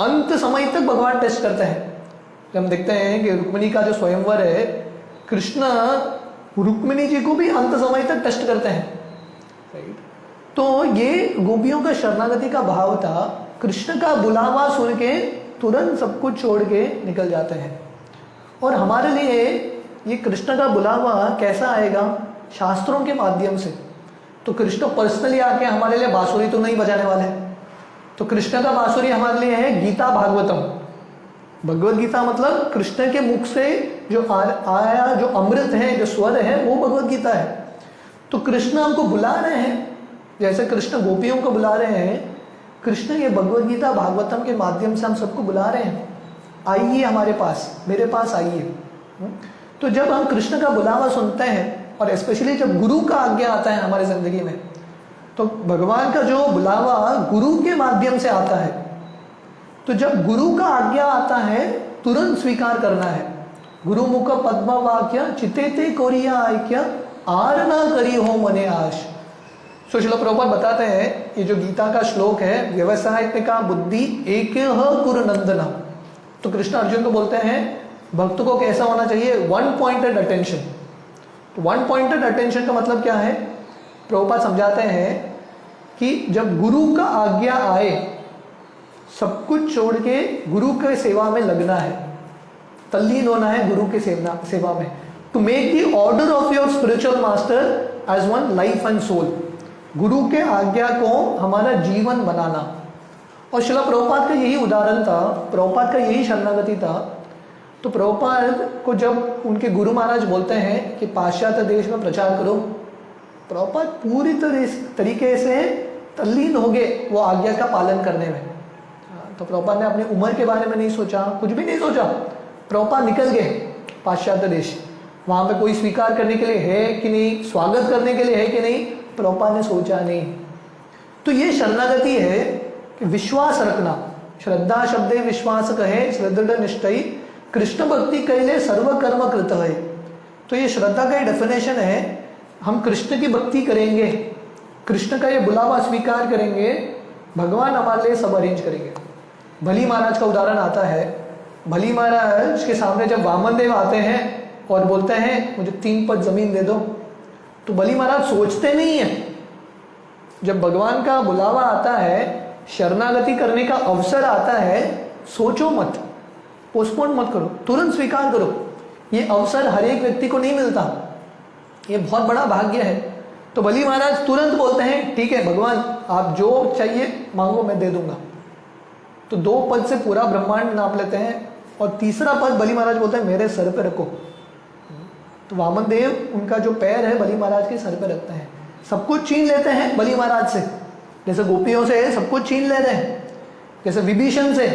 [SPEAKER 1] अंत समय तक भगवान टेस्ट करते हैं। जब हम देखते हैं कि रुक्मिणी का जो स्वयंवर है, कृष्ण रुक्मिणी जी को भी अंत समय तक टेस्ट करते हैं, राइट। तो ये गोपियों का शरणागति का भाव था, कृष्ण का बुलावा सुन के तुरंत सब कुछ छोड़ के निकल जाते हैं। और हमारे लिए ये कृष्ण का बुलावा कैसा आएगा? शास्त्रों के माध्यम से। तो कृष्ण पर्सनली आके हमारे लिए बांसुरी तो नहीं बजाने वाले हैं। तो कृष्ण का बांसुरी हमारे लिए है गीता भागवतम। भगवत गीता मतलब कृष्ण के मुख से जो आया जो अमृत है, जो स्वर है, वो भगवत गीता है। तो कृष्ण हमको बुला रहे हैं, जैसे कृष्ण गोपियों को बुला रहे हैं, कृष्ण ये भगवत गीता भागवतम के माध्यम से हम सबको बुला रहे हैं, आइए हमारे पास, मेरे पास आइए। तो जब हम कृष्ण का बुलावा सुनते हैं, और स्पेशली जब गुरु का आज्ञा आता है हमारी जिंदगी में, तो भगवान का जो बुलावा गुरु के माध्यम से आता है, तो जब गुरु का आज्ञा आता है तुरंत स्वीकार करना है। गुरु मुख पद्म वाक्य चितेते कोरिया ऐक्य आर ना करी हो मने आश। सो श्रील प्रभुपाद बताते हैं, ये जो गीता का श्लोक है, व्यवसाय का बुद्धि एक कुरु नंदना। तो कृष्ण अर्जुन को बोलते हैं भक्त को कैसा होना चाहिए, वन पॉइंटेड अटेंशन। तो वन पॉइंटेड अटेंशन का मतलब क्या है, प्रभुपाद समझाते हैं कि जब गुरु का आज्ञा आए सब कुछ छोड़ के गुरु के सेवा में लगना है, तल्लीन होना है गुरु के सेवा में। To make the order of your spiritual master as one life and soul. गुरु के आज्ञा को हमारा जीवन बनाना। और श्रील प्रभुपाद का यही उदाहरण था, प्रभुपाद का यही शरणागति था। तो प्रभुपाद को जब उनके गुरु महाराज बोलते हैं कि पाश्चात्य देश में प्रचार करो, प्रभुपाद पूरी तरीके से तल्लीन हो गए वो आज्ञा का पालन करने में। तो प्रभुपाद ने अपनी उम्र के बारे में नहीं सोचा, कुछ भी नहीं सोचा। प्रभुपाद निकल गए पाश्चात्य देश, वहाँ पे कोई स्वीकार करने के लिए है कि नहीं, स्वागत करने के लिए है कि नहीं, प्रभुपाद ने सोचा नहीं। तो ये शरणागति है कि विश्वास रखना। श्रद्धा शब्दे विश्वास कहे श्रद्धा निष्ठई कृष्ण भक्ति कहले सर्व कर्म कृत है। तो ये श्रद्धा का डेफिनेशन है, हम कृष्ण की भक्ति करेंगे, कृष्ण का ये बुलावा स्वीकार करेंगे, भगवान हमारे लिए सब अरेंज करेंगे। बलि महाराज का उदाहरण आता है। बलि महाराज के सामने जब वामन देव आते हैं और बोलते हैं मुझे 3 पद जमीन दे दो, तो बलि महाराज सोचते नहीं है। जब भगवान का बुलावा आता है, शरणागति करने का अवसर आता है, सोचो मत, पोस्टपोन मत करो, तुरंत स्वीकार करो। ये अवसर हर एक व्यक्ति को नहीं मिलता, ये बहुत बड़ा भाग्य है। तो बलि महाराज तुरंत बोलते हैं ठीक है भगवान, आप जो चाहिए मांगो मैं दे दूंगा। तो 2 पद से पूरा ब्रह्मांड नाप लेते हैं और तीसरा पद बलि महाराज बोलते हैं मेरे सर पे रखो। तो वामन देव उनका जो पैर है बलि महाराज के सर पे रखते हैं। सब कुछ छीन लेते हैं बलि महाराज से, जैसे गोपियों से सब कुछ छीन लेते हैं, जैसे विभीषण से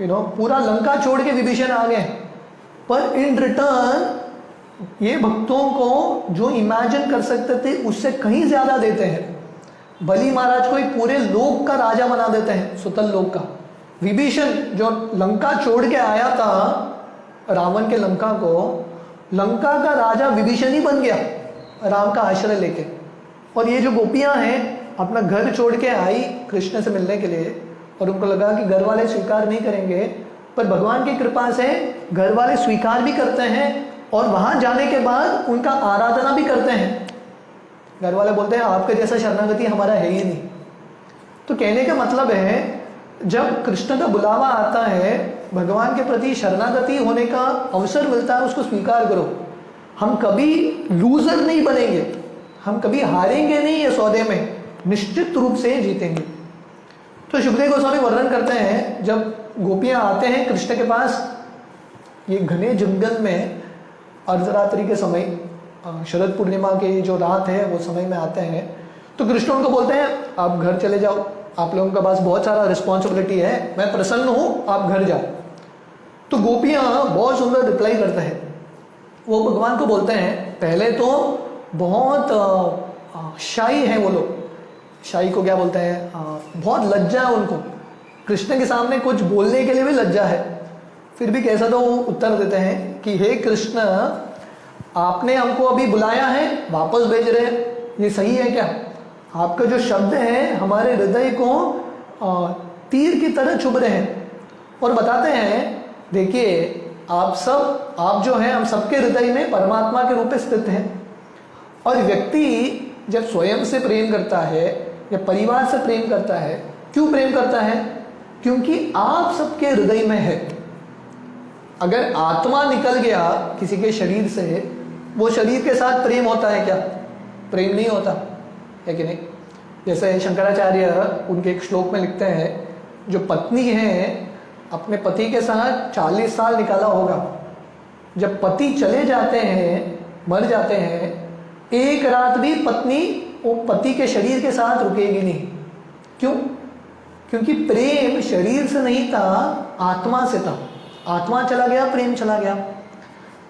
[SPEAKER 1] पूरा लंका छोड़ के विभीषण आ गए। पर इन रिटर्न ये भक्तों को जो इमेजिन कर सकते थे उससे कहीं ज्यादा देते हैं। बलि महाराज को एक पूरे लोक का राजा बना देते हैं, सुतल लोक का। विभीषण जो लंका छोड़ के आया था, रावण के लंका को, लंका का राजा विभीषण ही बन गया राम का आश्रय लेके। और ये जो गोपियां हैं अपना घर छोड़ के आई कृष्ण से मिलने के लिए, और उनको लगा कि घर वाले स्वीकार नहीं करेंगे, पर भगवान की कृपा से घर वाले स्वीकार भी करते हैं और वहां जाने के बाद उनका आराधना भी करते हैं। घर वाले बोलते हैं आपके जैसा शरणागति हमारा है ही नहीं। तो कहने का मतलब है जब कृष्ण का बुलावा आता है, भगवान के प्रति शरणागति होने का अवसर मिलता है, उसको स्वीकार करो। हम कभी लूजर नहीं बनेंगे, हम कभी हारेंगे नहीं ये सौदे में, निश्चित रूप से जीतेंगे। तो शुभदेव गोस्वामी वर्णन करते हैं जब गोपियां आते हैं कृष्ण के पास, ये घने जंगल में अर्धरात्रि के समय, शरद पूर्णिमा की जो रात है वो समय में आते हैं। तो कृष्ण उनको बोलते हैं आप घर चले जाओ, आप लोगों के पास बहुत सारा रिस्पॉन्सिबिलिटी है, मैं प्रसन्न हूँ, आप घर जाओ। तो गोपियाँ बहुत सुंदर रिप्लाई करते हैं। वो भगवान को बोलते हैं, पहले तो बहुत शाई हैं वो लोग, शाई को क्या बोलते हैं, बहुत लज्जा है उनको, कृष्ण के सामने कुछ बोलने के लिए भी लज्जा है। फिर भी कैसा तो उत्तर देते हैं कि हे कृष्ण, आपने हमको अभी बुलाया है, वापस भेज रहे हैं, ये सही है क्या? आपका जो शब्द है हमारे हृदय को तीर की तरह चुभ रहे हैं। और बताते हैं देखिए आप जो हैं हम सबके हृदय में परमात्मा के रूप में स्थित हैं। और व्यक्ति जब स्वयं से प्रेम करता है या परिवार से प्रेम करता है, क्यों प्रेम करता है? क्योंकि आप सबके हृदय में है। अगर आत्मा निकल गया किसी के शरीर से, वो शरीर के साथ प्रेम होता है क्या? प्रेम नहीं होता है कि नहीं? जैसे शंकराचार्य उनके एक श्लोक में लिखते हैं, जो पत्नी है अपने पति के साथ 40 साल निकाला होगा, जब पति चले जाते हैं, मर जाते हैं, एक रात भी पत्नी वो पति के शरीर के साथ रुकेगी नहीं। क्यों? क्योंकि प्रेम शरीर से नहीं था, आत्मा से था। आत्मा चला गया, प्रेम चला गया।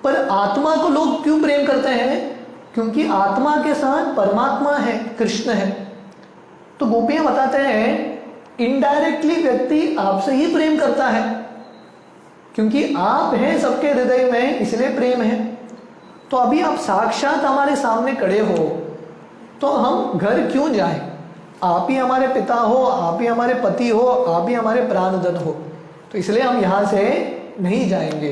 [SPEAKER 1] पर आत्मा को लोग क्यों प्रेम करते हैं? क्योंकि आत्मा के साथ परमात्मा है, कृष्ण है। तो गोपियां बताते हैं इनडायरेक्टली व्यक्ति आपसे ही प्रेम करता है, क्योंकि आप हैं सबके हृदय में, इसलिए प्रेम है। तो अभी आप साक्षात हमारे सामने खड़े हो, तो हम घर क्यों जाएं? आप ही हमारे पिता हो, आप ही हमारे पति हो, आप ही हमारे प्राणधन हो, तो इसलिए हम यहाँ से नहीं जाएंगे।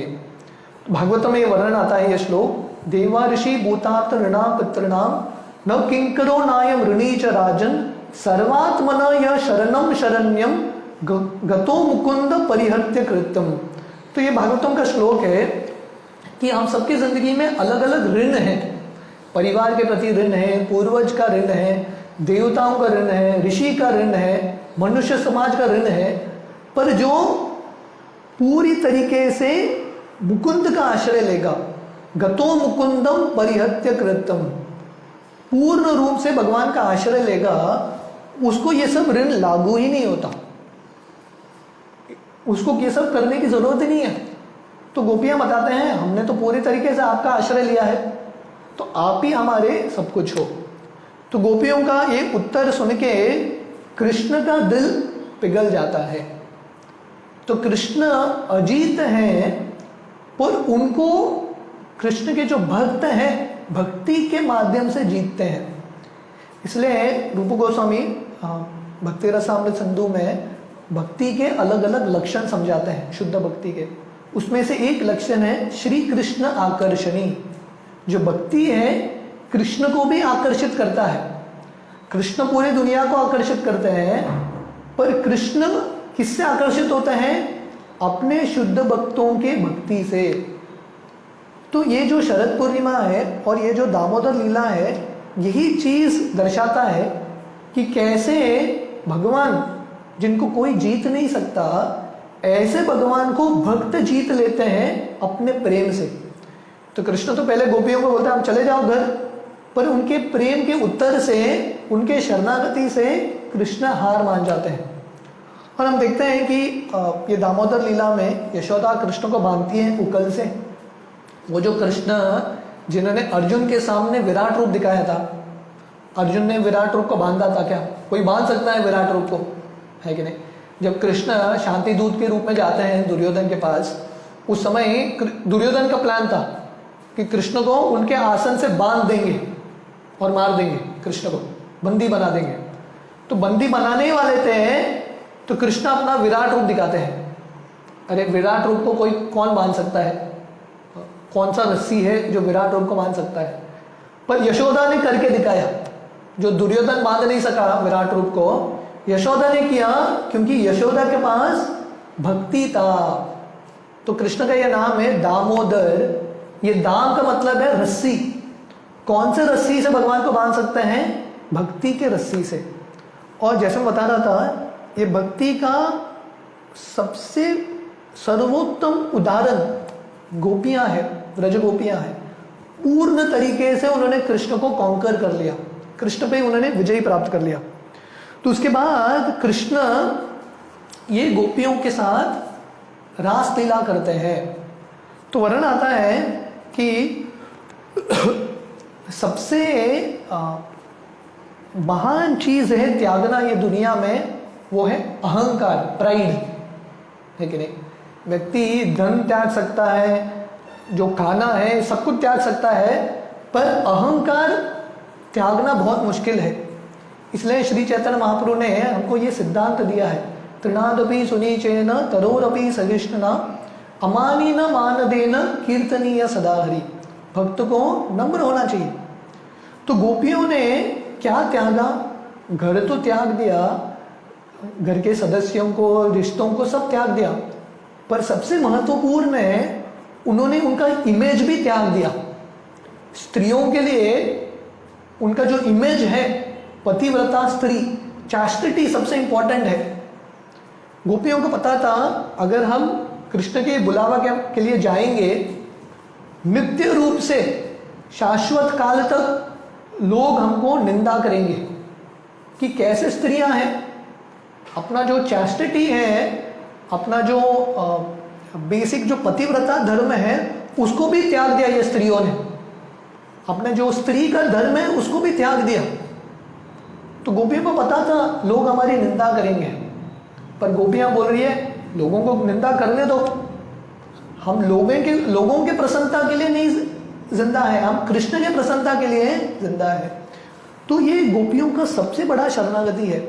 [SPEAKER 1] भागवतम में ये वर्णन आता है, ये श्लोक, देवा ऋषि भूतात् ऋणाम पितृणाम न किंकरो नायम ऋणी च राजन सर्वात्मना यह शरणम शरण्यम गतो मुकुंद परिहत्य कृत्यम। तो ये भागवतम का श्लोक है कि हम सबकी जिंदगी में अलग अलग ऋण हैं। परिवार के प्रति ऋण है, पूर्वज का ऋण है, देवताओं का ऋण है, ऋषि का ऋण है, मनुष्य समाज का ऋण है। पर जो पूरी तरीके से मुकुंद का आश्रय लेगा, गतो मुकुंदम परिहत्य कृत्यम, पूर्ण रूप से भगवान का आश्रय लेगा, उसको ये सब ऋण लागू ही नहीं होता, उसको ये सब करने की जरूरत ही नहीं है। तो गोपियां बताते हैं हमने तो पूरी तरीके से आपका आश्रय लिया है, तो आप ही हमारे सब कुछ हो। तो गोपियों का ये उत्तर सुन के कृष्ण का दिल पिघल जाता है। तो कृष्ण अजीत हैं, पर उनको कृष्ण के जो भक्त हैं भक्ति के माध्यम से जीतते हैं। इसलिए रूप गोस्वामी भक्ति रसामृत सिंधु में भक्ति के अलग अलग लक्षण समझाते हैं, शुद्ध भक्ति के। उसमें से एक लक्षण है श्री कृष्ण आकर्षणी। जो भक्ति है कृष्ण को भी आकर्षित करता है। कृष्ण पूरी दुनिया को आकर्षित करते हैं, पर कृष्ण किससे आकर्षित होते हैं? अपने शुद्ध भक्तों के भक्ति से। तो ये जो शरद पूर्णिमा है और ये जो दामोदर लीला है, यही चीज दर्शाता है कि कैसे भगवान, जिनको कोई जीत नहीं सकता, ऐसे भगवान को भक्त जीत लेते हैं अपने प्रेम से। तो कृष्ण तो पहले गोपियों को बोलते हैं हम चले जाओ घर, पर उनके प्रेम के उत्तर से, उनके शरणागति से कृष्ण हार मान जाते हैं। और हम देखते हैं कि ये दामोदर लीला में यशोदा कृष्ण को बांधती है उकल से। वो जो कृष्ण जिन्होंने अर्जुन के सामने विराट रूप दिखाया था, अर्जुन ने विराट रूप को बांधा था क्या? कोई बांध सकता है विराट रूप को? है कि नहीं? जब कृष्ण शांति दूत के रूप में जाते हैं दुर्योधन के पास, उस समय दुर्योधन का प्लान था कि कृष्ण को उनके आसन से बांध देंगे और मार देंगे, कृष्ण को बंदी बना देंगे। तो बंदी बनाने ही वाले थे, तो कृष्ण अपना विराट रूप दिखाते हैं। अरे विराट रूप को कोई कौन बांध सकता है? कौन सा रस्सी है जो विराट रूप को बांध सकता है? पर यशोदा ने करके दिखाया। जो दुर्योधन बांध नहीं सका विराट रूप को, यशोदा ने किया, क्योंकि यशोदा के पास भक्ति था। तो कृष्ण का यह नाम है दामोदर। ये दाम का मतलब है रस्सी। कौन से रस्सी से भगवान को बांध सकते हैं? भक्ति के रस्सी से। और जैसे मैं बता रहा था, ये भक्ति का सबसे सर्वोत्तम उदाहरण गोपियां हैं, ब्रज गोपियां हैं। पूर्ण तरीके से उन्होंने कृष्ण को कॉन्कर कर लिया, कृष्ण पे उन्होंने विजय प्राप्त कर लिया। तो उसके बाद कृष्ण ये गोपियों के साथ रास लीला करते हैं। तो वर्णन आता है कि सबसे महान चीज है त्यागना ये दुनिया में, वो है अहंकार, प्राइड, है कि नहीं? व्यक्ति धन त्याग सकता है, जो खाना है सब कुछ त्याग सकता है, पर अहंकार त्यागना बहुत मुश्किल है। इसलिए श्री चैतन्य महाप्रभु ने हमको ये सिद्धांत दिया है, तृणादपि सुनीचेन तरोरपि सहिष्णुना अमानी न मानदेन कीर्तनीय सदा हरि। भक्त को नम्र होना चाहिए। तो गोपियों ने क्या त्यागा? घर तो त्याग दिया, घर के सदस्यों को, रिश्तों को सब त्याग दिया, पर सबसे महत्वपूर्ण है उन्होंने उनका इमेज भी त्याग दिया। स्त्रियों के लिए उनका जो इमेज है, पतिव्रता स्त्री, चास्टिटी सबसे इंपॉर्टेंट है। गोपियों को पता था अगर हम कृष्ण के बुलावा के लिए जाएंगे, नित्य रूप से शाश्वत काल तक लोग हमको निंदा करेंगे कि कैसे स्त्रियां हैं। अपना जो चैस्टिटी है, अपना जो बेसिक जो पतिव्रता धर्म है, उसको भी त्याग दिया ये स्त्रियों ने। अपने जो स्त्री का धर्म है उसको भी त्याग दिया। तो गोपियों को पता था लोग हमारी निंदा करेंगे, पर गोपियाँ बोल रही है लोगों को निंदा करने दो, हम लोगों के प्रसन्नता के लिए नहीं जिंदा है, हम कृष्ण के प्रसन्नता के लिए जिंदा है। तो ये गोपियों का सबसे बड़ा शरणागति है।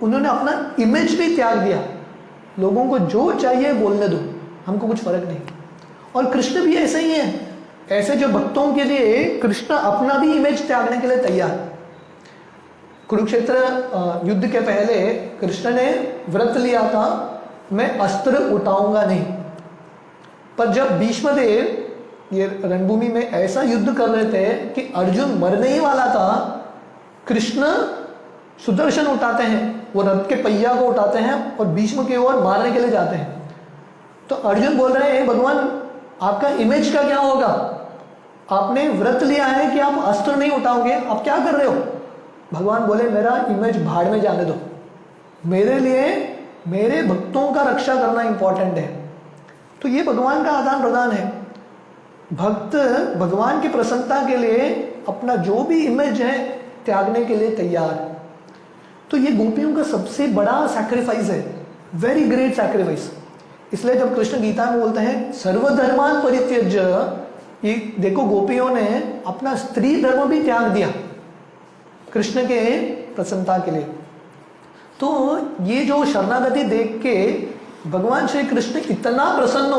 [SPEAKER 1] उन्होंने अपना इमेज भी त्याग दिया, लोगों को जो चाहिए बोलने दो, हमको कुछ फर्क नहीं। और कृष्ण भी ऐसे ही है, ऐसे जो भक्तों के लिए कृष्ण अपना भी इमेज त्यागने के लिए तैयार। कुरुक्षेत्र युद्ध के पहले कृष्ण ने व्रत लिया था, मैं अस्त्र उठाऊंगा नहीं। पर जब भीष्मदेव ये रणभूमि में ऐसा युद्ध कर रहे थे कि अर्जुन मरने ही वाला था, कृष्ण सुदर्शन उठाते हैं, वो रथ के पहिया को उठाते हैं और भीष्म की ओर मारने के लिए जाते हैं। तो अर्जुन बोल रहे हैं भगवान आपका इमेज का क्या होगा, आपने व्रत लिया है कि आप अस्त्र नहीं उठाओगे, आप क्या कर रहे हो। भगवान बोले मेरा इमेज भाड़ में जाने दो, मेरे लिए मेरे भक्तों का रक्षा करना इंपॉर्टेंट है। तो ये भगवान का आदान प्रदान है। भक्त भगवान की प्रसन्नता के लिए अपना जो भी इमेज है त्यागने के लिए तैयार। तो ये गोपियों का सबसे बड़ा सैक्रिफाइस है, वेरी ग्रेट सैक्रिफाइस। इसलिए जब कृष्ण गीता में बोलते हैं सर्वधर्मान परित्यज्य, ये देखो गोपियों ने अपना स्त्री धर्म भी त्याग दिया कृष्ण के प्रसन्नता के लिए। तो ये जो शरणागति देख के भगवान श्री कृष्ण इतना प्रसन्न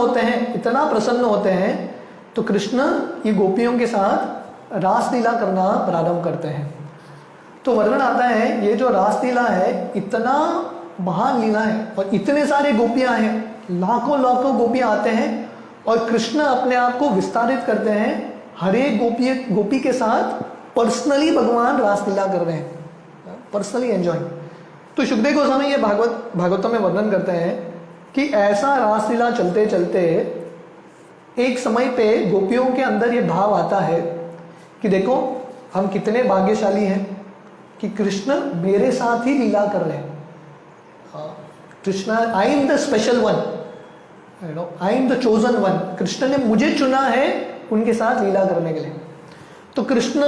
[SPEAKER 1] होते हैं, तो कृष्ण ये गोपियों के साथ रासलीला करना प्रारंभ करते हैं। तो वर्णन आता है ये जो रासलीला है इतना महान लीला है और इतने सारे गोपियां हैं, लाखों गोपियां आते हैं और कृष्ण अपने आप को विस्तारित करते हैं। हर एक गोपी के साथ पर्सनली भगवान रासलीला कर रहे हैं, पर्सनली एंजॉय। तो सुखदेव गोस्वामी ये भागवतम में वर्णन करते हैं कि ऐसा रासलीला चलते चलते एक समय पे गोपियों के अंदर ये भाव आता है कि देखो हम कितने भाग्यशाली हैं कि कृष्ण मेरे साथ ही लीला कर रहे हैं। Krishna I am the special one, I am the chosen one. Krishna ने मुझे चुना है उनके साथ लीला करने के लिए। तो कृष्ण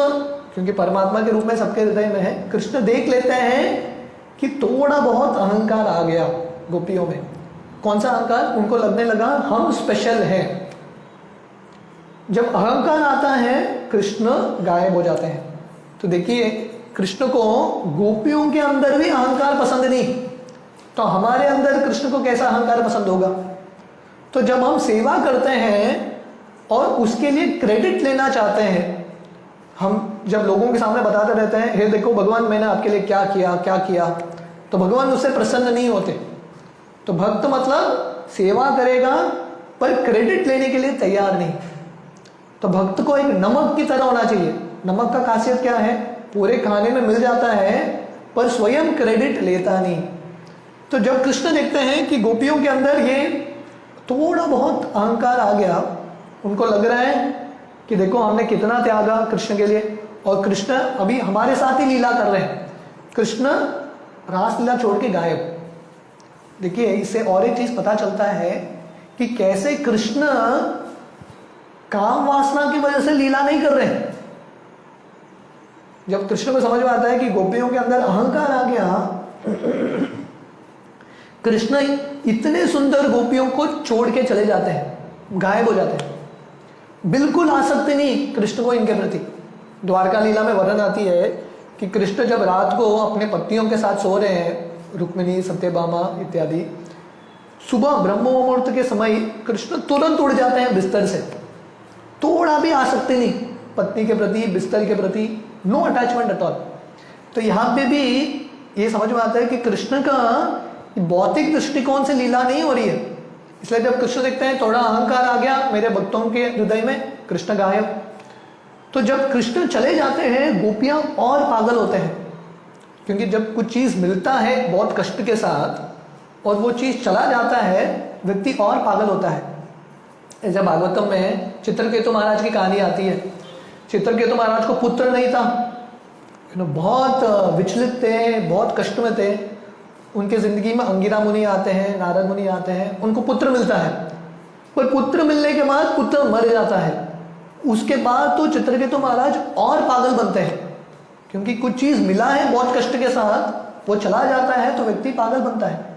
[SPEAKER 1] क्योंकि परमात्मा के रूप में सबके हृदय में है, कृष्ण देख लेते हैं कि थोड़ा बहुत अहंकार आ गया गोपियों में। कौन सा अहंकार? उनको लगने लगा हम स्पेशल हैं। जब अहंकार आता है कृष्ण गायब हो जाते हैं। तो देखिए कृष्ण को गोपियों के अंदर भी अहंकार पसंद नहीं, तो हमारे अंदर कृष्ण को कैसा अहंकार पसंद होगा। तो जब हम सेवा करते हैं और उसके लिए क्रेडिट लेना चाहते हैं, हम जब लोगों के सामने बताते रहते हैं हे देखो भगवान मैंने आपके लिए क्या किया, तो भगवान उससे प्रसन्न नहीं होते। तो भक्त मतलब सेवा करेगा पर क्रेडिट लेने के लिए तैयार नहीं। तो भक्त को एक नमक की तरह होना चाहिए। नमक का खासियत क्या है? पूरे खाने में मिल जाता है पर स्वयं क्रेडिट लेता नहीं। तो जब कृष्ण देखते हैं कि गोपियों के अंदर ये थोड़ा बहुत अहंकार आ गया, उनको लग रहा है कि देखो हमने कितना त्यागा कृष्ण के लिए और कृष्ण अभी हमारे साथ ही लीला कर रहे हैं। कृष्ण रासलीला छोड़ के गायब। देखिए इससे और एक चीज पता चलता है कि कैसे कृष्ण काम वासना की वजह से लीला नहीं कर रहे हैं। जब कृष्ण को समझ में आता है कि गोपियों के अंदर अहंकार आ गया, कृष्ण इतने सुंदर गोपियों को छोड़ के चले जाते हैं, गायब हो जाते हैं। बिल्कुल आसक्ति नहीं कृष्ण को इनके प्रति। द्वारका लीला में वर्णन आती है कि कृष्ण जब रात को अपने पत्नियों के साथ सो रहे हैं, रुक्मिणी, सत्यभामा इत्यादि, सुबह ब्रह्म मुहूर्त के समय कृष्ण तुरंत उड़ जाते हैं बिस्तर से। थोड़ा भी आसक्ति नहीं पत्नी के प्रति, बिस्तर के प्रति, नो अटैचमेंट एट ऑल। तो यहाँ पे भी ये समझ में आता है कि कृष्ण का भौतिक दृष्टिकोण से लीला नहीं हो रही है। इसलिए जब कृष्ण देखते हैं थोड़ा अहंकार आ गया मेरे भक्तों के हृदय में, कृष्ण गायब। तो जब कृष्ण चले जाते हैं गोपियां और पागल होते हैं, क्योंकि जब कुछ चीज मिलता है बहुत कष्ट के साथ और वो चीज चला जाता है, व्यक्ति और पागल होता है। ऐसे भागवतम में चित्रकेतु महाराज की कहानी आती है। चित्रकेतु महाराज को पुत्र नहीं था, बहुत विचलित थे, बहुत कष्ट में थे। उनके जिंदगी में अंगिरा मुनि आते हैं, नारद मुनि आते हैं, उनको पुत्र मिलता है। पर पुत्र मिलने के बाद पुत्र मर जाता है। उसके बाद तो चित्रकेतु महाराज और पागल बनते हैं, क्योंकि कुछ चीज़ मिला है बहुत कष्ट के साथ, वो चला जाता है तो व्यक्ति पागल बनता है।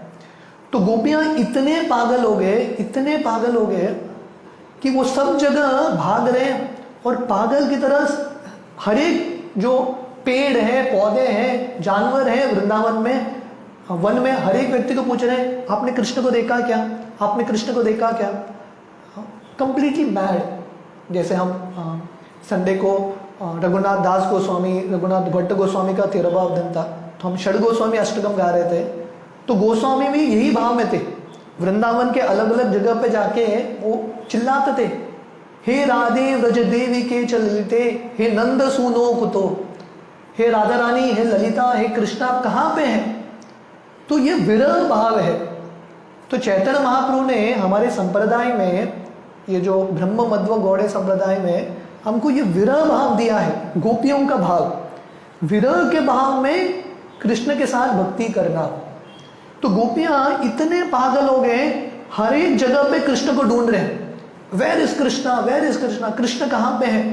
[SPEAKER 1] तो गोपियाँ इतने पागल हो गए, इतने पागल हो गए कि वो सब जगह भाग रहे हैं और पागल की तरह हर एक जो पेड़ है, पौधे हैं, जानवर हैं वृंदावन में, वन में, हर एक व्यक्ति को पूछ रहे हैं आपने कृष्ण को देखा क्या, आपने कृष्ण को देखा क्या। Completely mad. जैसे हम संडे को रघुनाथ दास गोस्वामी, रघुनाथ भट्ट गोस्वामी का 13वां दिन था, तो हम षड गोस्वामी अष्टकम गा रहे थे, तो गोस्वामी भी यही भाव में थे। वृंदावन के अलग अलग जगह पे जाके वो चिल्लाते थे, हे राधे व्रज देवी के चलते, हे नंद सुनो कुतो, हे राधा रानी, हे ललिता, हे कृष्णा, आप कहाँ पे हैं। तो ये विरह भाव है। तो चैतन्य महाप्रभु ने हमारे संप्रदाय में, ये जो ब्रह्म मध्व गौड़े संप्रदाय में, हमको ये विरह भाव दिया है, गोपियों का भाव। विरह के भाव में कृष्ण के साथ भक्ति करना। तो गोपियां इतने पागल हो गए, हर एक जगह पे कृष्ण को ढूंढ रहे हैं, where is Krishna, where is Krishna, Krishna कहाँ पे है।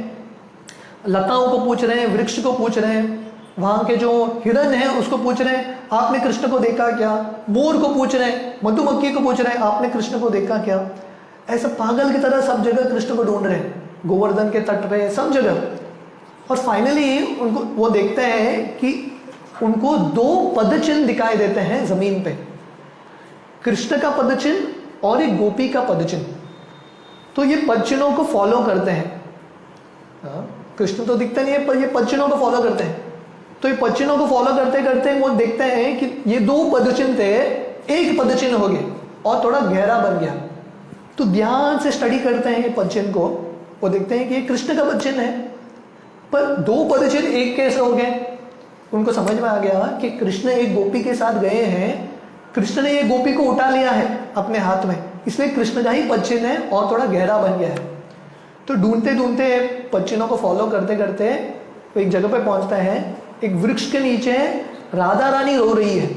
[SPEAKER 1] लताओं को पूछ रहे हैं, वृक्ष को पूछ रहे हैं, वहां के जो हिरण है उसको पूछ रहे हैं आपने कृष्ण को देखा क्या, मोर को पूछ रहे हैं, मधुमक्खी को पूछ रहे हैं आपने कृष्ण को देखा क्या। ऐसा पागल की तरह सब जगह कृष्ण को ढूंढ रहे हैं, गोवर्धन के तट पे, सब जगह। और फाइनली उनको वो देखते हैं कि उनको 2 पदचिन्ह दिखाई देते हैं जमीन पे, कृष्ण का पदचिन्ह और एक गोपी का पदचिन्ह। तो ये पदचिन्हों को फॉलो करते हैं। कृष्ण तो दिखते नहीं है पर ये पदचिन्हों को फॉलो करते हैं। तो ये पदचिन्हों को फॉलो करते करते वो देखते हैं कि ये 2 पदचिन्ह थे, एक पदचिन्ह हो गए और थोड़ा गहरा बन गया। तो ध्यान से स्टडी करते हैं ये पदचिन्ह को, वो देखते हैं कि ये कृष्ण का पदचिन्ह है, पर 2 पदचिन्ह एक कैसे हो गए। उनको समझ में आ गया कि कृष्ण एक गोपी के साथ गए हैं, कृष्ण ने ये गोपी को उठा लिया है अपने हाथ में, इसलिए कृष्ण का ही पदचिन्ह है और थोड़ा गहरा बन गया है। तो ढूंढते ढूंढते पदचिन्हों को फॉलो करते करते वो एक जगह पे पहुंचता है, एक वृक्ष के नीचे राधा रानी रो रही है।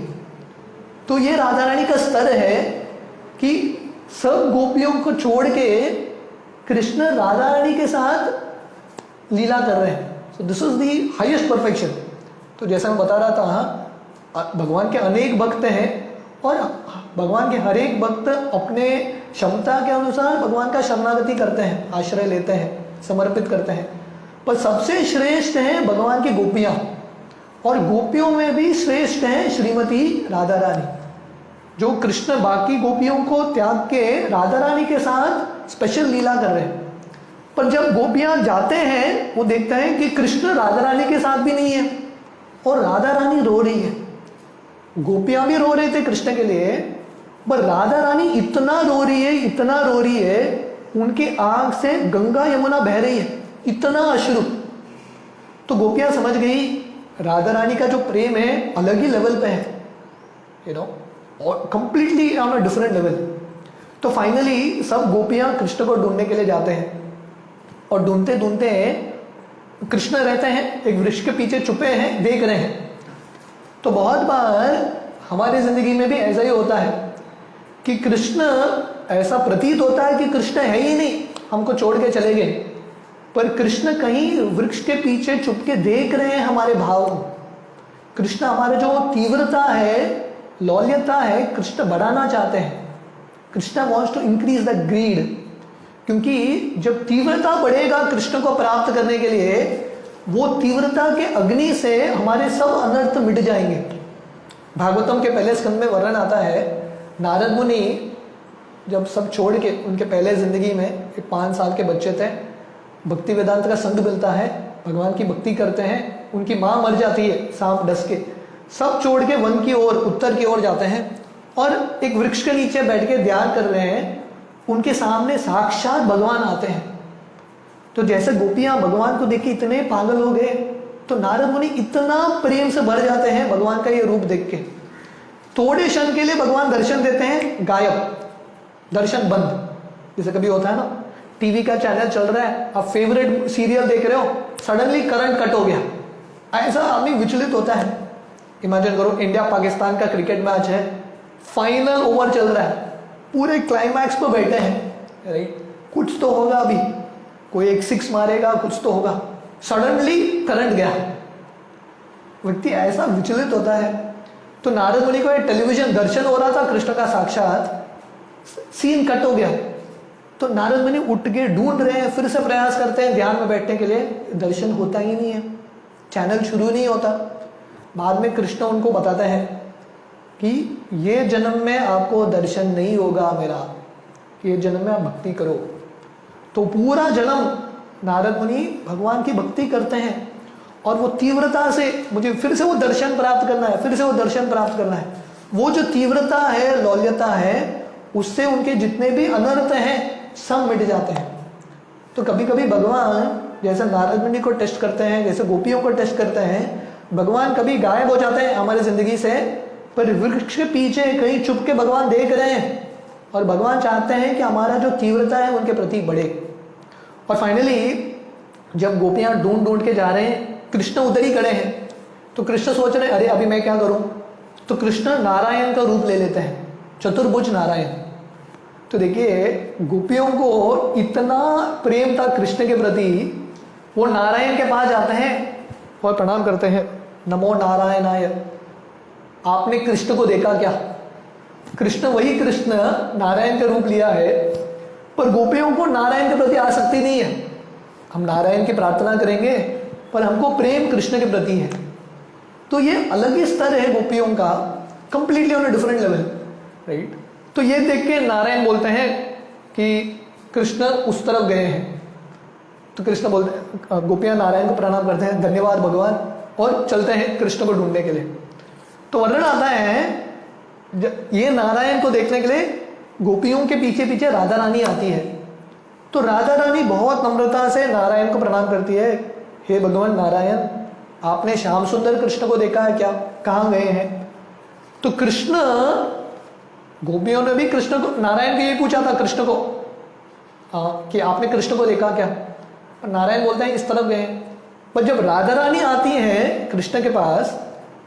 [SPEAKER 1] तो ये राधा रानी का स्तर है कि सब गोपियों को छोड़ के कृष्ण राधा रानी के साथ लीला कर रहे हैं। So this is the highest perfection. तो जैसा मैं बता रहा था, भगवान के अनेक भक्त हैं और भगवान के हर एक भक्त अपने क्षमता के अनुसार भगवान का शरणागति करते हैं, आश्रय लेते हैं, समर्पित करते हैं। पर सबसे श्रेष्ठ हैं भगवान की गोपियां, और गोपियों में भी श्रेष्ठ हैं श्रीमती राधा रानी, जो कृष्ण बाकी गोपियों को त्याग के राधा रानी के साथ स्पेशल लीला कर रहे हैं। पर जब गोपियां जाते हैं वो देखते हैं कि कृष्ण राधा रानी के साथ भी नहीं है और राधा रानी रो रही है। गोपियां भी रो रहे थे कृष्ण के लिए, पर राधा रानी इतना रो रही है, इतना रो रही है, उनकी आंख से गंगा यमुना बह रही है, इतना अश्रु। तो गोपियां समझ गई राधा रानी का जो प्रेम है अलग ही लेवल पे है, यू नो, और completely on a different level. तो फाइनली सब गोपियां कृष्ण को ढूंढने के लिए जाते हैं और ढूंढते ढूंढते कृष्ण रहते हैं एक वृक्ष के पीछे छुपे हैं, देख रहे हैं। तो बहुत बार हमारी जिंदगी में भी ऐसा ही होता है कि कृष्ण, ऐसा प्रतीत होता है कि कृष्ण है ही नहीं, हमको छोड़ के चले गए, पर कृष्ण कहीं वृक्ष के पीछे छुप के देख रहे हैं हमारे भाव को। कृष्ण हमारे जो तीव्रता है, लौल्यता है, कृष्ण बढ़ाना चाहते हैं। Krishna wants to increase the greed, क्योंकि जब तीव्रता बढ़ेगा कृष्ण को प्राप्त करने के लिए, वो तीव्रता के अग्नि से हमारे सब अनर्थ मिट जाएंगे। भागवतम के पहले स्कंद में वर्णन आता है, नारद मुनि जब सब छोड़ के, उनके पहले जिंदगी में एक 5 साल के बच्चे थे, भक्ति वेदांत का संग मिलता है, भगवान की भक्ति करते हैं, उनकी माँ मर जाती है सांप डस के, सब छोड़ के वन की ओर, उत्तर की ओर जाते हैं और एक वृक्ष के नीचे बैठ के ध्यान कर रहे हैं। उनके सामने साक्षात भगवान आते हैं। तो जैसे गोपियां भगवान को देख के इतने पागल हो गए, तो नारद मुनि इतना प्रेम से भर जाते हैं भगवान का ये रूप देख के। थोड़े क्षण के लिए भगवान दर्शन देते हैं, गायब, दर्शन बंद। जैसे कभी होता है ना, टीवी का चैनल चल रहा है, आप फेवरेट सीरियल देख रहे हो, सडनली करंट कट हो गया, ऐसा आदमी विचलित होता है। इमेजिन करो, इंडिया पाकिस्तान का क्रिकेट मैच है, फाइनल ओवर चल रहा है, पूरे क्लाइमैक्स पर बैठे हैं, राइट, कुछ तो होगा अभी, कोई एक 6 मारेगा, कुछ तो होगा, सडनली करंट गया। व्यक्ति ऐसा विचलित होता है। तो नारद मुनि को एक टेलीविजन दर्शन हो रहा था कृष्ण का साक्षात, सीन कट हो गया। तो नारद मुनि उठ के ढूंढ रहे हैं, फिर से प्रयास करते हैं ध्यान में बैठने के लिए, दर्शन होता ही नहीं है, चैनल शुरू नहीं होता। बाद में कृष्ण उनको बताते हैं कि ये जन्म में आपको दर्शन नहीं होगा मेरा, ये जन्म में आप भक्ति करो। तो पूरा जन्म नारद मुनि भगवान की भक्ति करते हैं और वो तीव्रता से, मुझे फिर से वो दर्शन प्राप्त करना है, फिर से वो दर्शन प्राप्त करना है। वो जो तीव्रता है, लौल्यता है, उससे उनके जितने भी अनर्थ हैं सब मिट जाते हैं। तो कभी कभी भगवान जैसे नारद मुनि को टेस्ट करते हैं, जैसे गोपियों को टेस्ट करते हैं, भगवान कभी गायब हो जाते हैं हमारी जिंदगी से, पर वृक्ष के पीछे कहीं छुप के भगवान देख रहे हैं और भगवान चाहते हैं कि हमारा जो तीव्रता है उनके प्रति बढ़े। और फाइनली जब गोपियां ढूंढ ढूंढ के जा रहे हैं, कृष्ण उधर ही खड़े हैं, तो कृष्ण सोच रहे हैं अरे अभी मैं क्या करूं। तो कृष्ण नारायण का रूप ले लेते हैं, चतुर्भुज नारायण। तो देखिए गोपियों को इतना प्रेम था कृष्ण के प्रति, वो नारायण के पास जाते हैं और प्रणाम करते हैं, नमो नारायणाय। आपने कृष्ण को देखा क्या? कृष्ण वही कृष्ण नारायण का रूप लिया है, पर गोपियों को नारायण के प्रति आसक्ति नहीं है। हम नारायण की प्रार्थना करेंगे पर हमको प्रेम कृष्ण के प्रति है। तो ये अलग ही स्तर है गोपियों का, completely on a different level, right. तो ये देख के नारायण बोलते हैं कि कृष्ण उस तरफ गए हैं। तो कृष्ण बोलते, गोपियां नारायण को प्रणाम करते हैं, धन्यवाद भगवान, और चलते हैं कृष्ण को ढूंढने के लिए। तो वर्णन आता है ये नारायण को देखने के लिए गोपियों के पीछे पीछे राधा रानी आती है। तो राधा रानी बहुत नम्रता से नारायण को प्रणाम करती है, हे भगवान नारायण, आपने श्याम सुंदर कृष्ण को देखा है क्या? कहाँ गए हैं? तो कृष्ण, गोपियों ने भी कृष्ण को, नारायण को ये पूछा था कृष्ण को कि आपने कृष्ण को देखा क्या? नारायण बोलते हैं इस तरफ गए। पर जब राधा रानी आती है कृष्ण के पास,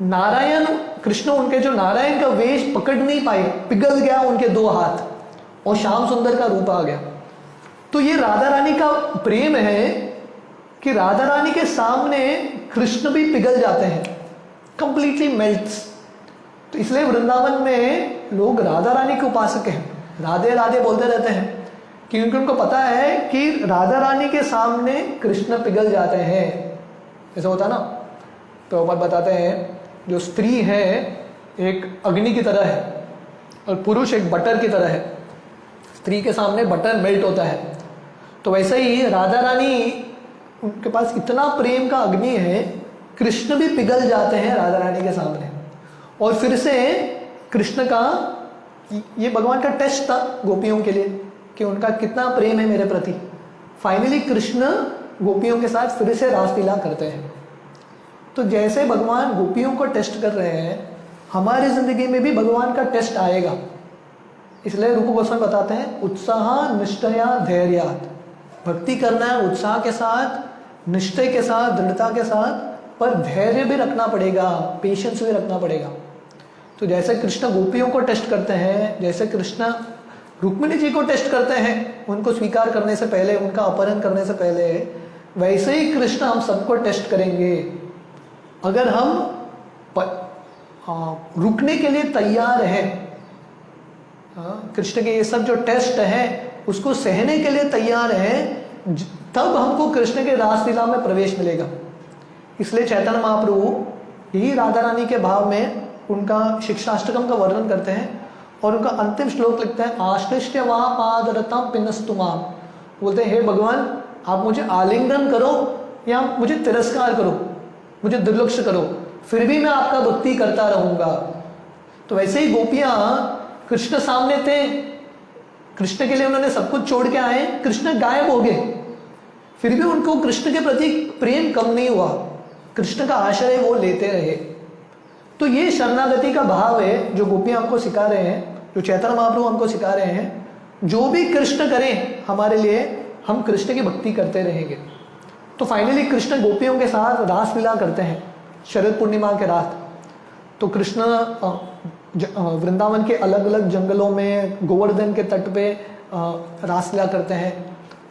[SPEAKER 1] नारायण, कृष्ण उनके जो नारायण का वेश पकड़ नहीं पाए, पिघल गया उनके दो हाथ और श्याम सुंदर का रूप आ गया। तो ये राधा रानी का प्रेम है कि राधा रानी के सामने कृष्ण भी पिघल जाते हैं, कंप्लीटली मेल्ट्स। तो इसलिए वृंदावन में लोग राधा रानी के उपासक हैं, राधे राधे बोलते रहते हैं, क्योंकि उनको पता है कि राधा रानी के सामने कृष्ण पिघल जाते हैं। ऐसा होता ना, तो बात बताते हैं जो स्त्री है एक अग्नि की तरह है और पुरुष एक बटर की तरह है। स्त्री के सामने बटर मेल्ट होता है, तो वैसे ही राधा रानी, उनके पास इतना प्रेम का अग्नि है, कृष्ण भी पिघल जाते हैं राधा रानी के सामने। और फिर से कृष्ण का, ये भगवान का टेस्ट था गोपियों के लिए कि उनका कितना प्रेम है मेरे प्रति। फाइनली कृष्ण गोपियों के साथ फिर से रासलीला करते हैं। तो जैसे भगवान गोपियों को टेस्ट कर रहे हैं, हमारी जिंदगी में भी भगवान का टेस्ट आएगा। इसलिए रूप गोस्वामी बताते हैं, उत्साह निष्ठया धैर्यात्, भक्ति करना है उत्साह के साथ, निष्ठा के साथ, दृढ़ता के साथ, पर धैर्य भी रखना पड़ेगा, पेशेंस भी रखना पड़ेगा। तो जैसे कृष्ण गोपियों को टेस्ट करते हैं, जैसे कृष्ण रुक्मिणी जी को टेस्ट करते हैं उनको स्वीकार करने से पहले, उनका अपहरण करने से पहले, वैसे ही कृष्ण हम सबको टेस्ट करेंगे। अगर हम रुकने के लिए तैयार हैं, कृष्ण के ये सब जो टेस्ट है उसको सहने के लिए तैयार हैं, तब हमको कृष्ण के रासलीला में प्रवेश मिलेगा। इसलिए चैतन्य महाप्रभु यही राधा रानी के भाव में उनका शिक्षाष्टकम का वर्णन करते हैं और उनका अंतिम श्लोक लिखते हैं, आश्लिष्य वहाँ पादरतम पिनस्तुमाम। बोलते हैं, हे भगवान, आप मुझे आलिंगन करो या मुझे तिरस्कार करो, मुझे दुर्लक्ष्य करो, फिर भी मैं आपका भक्ति करता रहूंगा। तो वैसे ही गोपियां कृष्ण सामने थे, कृष्ण के लिए उन्होंने सब कुछ छोड़ के आए, कृष्ण गायब हो गए, फिर भी उनको कृष्ण के प्रति प्रेम कम नहीं हुआ, कृष्ण का आश्रय वो लेते रहे। तो ये शरणागति का भाव है जो गोपियां हमको सिखा रहे हैं, जो चैतन्य महाप्रभु हमको सिखा रहे हैं। जो भी कृष्ण करें हमारे लिए, हम कृष्ण की भक्ति करते रहेंगे। तो फाइनली कृष्ण गोपियों के साथ रासलीला करते हैं शरद पूर्णिमा के रात। तो कृष्ण वृंदावन के अलग अलग जंगलों में, गोवर्धन के तट पे रासलीला करते हैं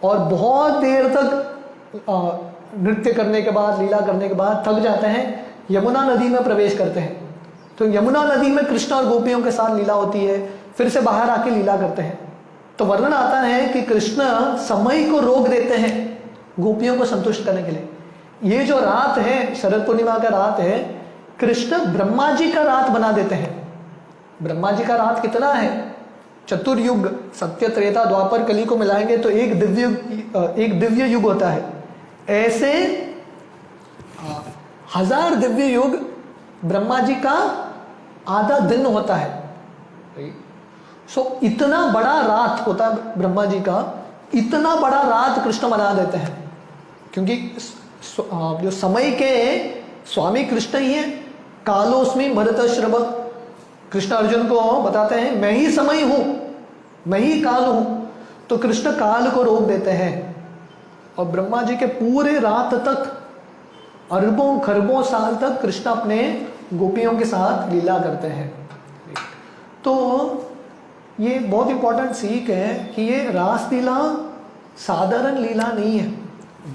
[SPEAKER 1] और बहुत देर तक नृत्य करने के बाद, लीला करने के बाद थक जाते हैं, यमुना नदी में प्रवेश करते हैं। तो यमुना नदी में कृष्ण और गोपियों के साथ लीला होती है, फिर से बाहर आके लीला करते हैं। तो वर्णन आता है कि कृष्ण समय को रोक देते हैं गोपियों को संतुष्ट करने के लिए। ये जो रात है, शरद पूर्णिमा का रात है, कृष्ण ब्रह्मा जी का रात बना देते हैं। ब्रह्मा जी का रात कितना है? चतुर्युग, सत्य, त्रेता, द्वापर, कली को मिलाएंगे तो एक दिव्य युग होता है। ऐसे 1000 दिव्य युग ब्रह्मा जी का आधा दिन होता है। सो इतना बड़ा रात होता है ब्रह्मा जी का, इतना बड़ा रात कृष्ण बना देते हैं, क्योंकि जो समय के स्वामी कृष्ण ही है। कालोस्मि भरतश्रभ, कृष्ण अर्जुन को बताते हैं मैं ही समय हूं, मैं ही काल हूं। तो कृष्ण काल को रोक देते हैं और ब्रह्मा जी के पूरे रात तक, अरबों खरबों साल तक कृष्ण अपने गोपियों के साथ लीला करते हैं। तो ये बहुत इंपॉर्टेंट सीख है कि ये रास लीला साधारण लीला नहीं है,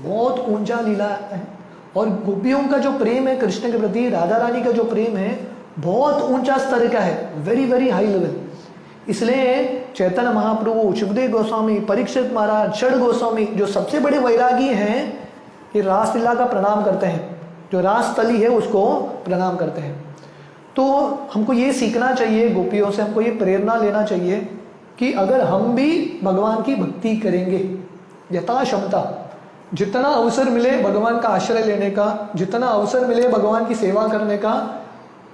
[SPEAKER 1] बहुत ऊंचा लीला है। और गोपियों का जो प्रेम है कृष्ण के प्रति, राधा रानी का जो प्रेम है बहुत ऊंचा स्तर का है, वेरी वेरी हाई लेवल। इसलिए चैतन्य महाप्रभु, सुखदेव गोस्वामी, परीक्षित महाराज, षड गोस्वामी जो सबसे बड़े वैरागी हैं, ये रास लीला का प्रणाम करते हैं, जो रास तली है उसको प्रणाम करते हैं। तो हमको ये सीखना चाहिए गोपियों से, हमको ये प्रेरणा लेना चाहिए कि अगर हम भी भगवान की भक्ति करेंगे यथा क्षमता, जितना अवसर मिले भगवान का आश्रय लेने का, जितना अवसर मिले भगवान की सेवा करने का,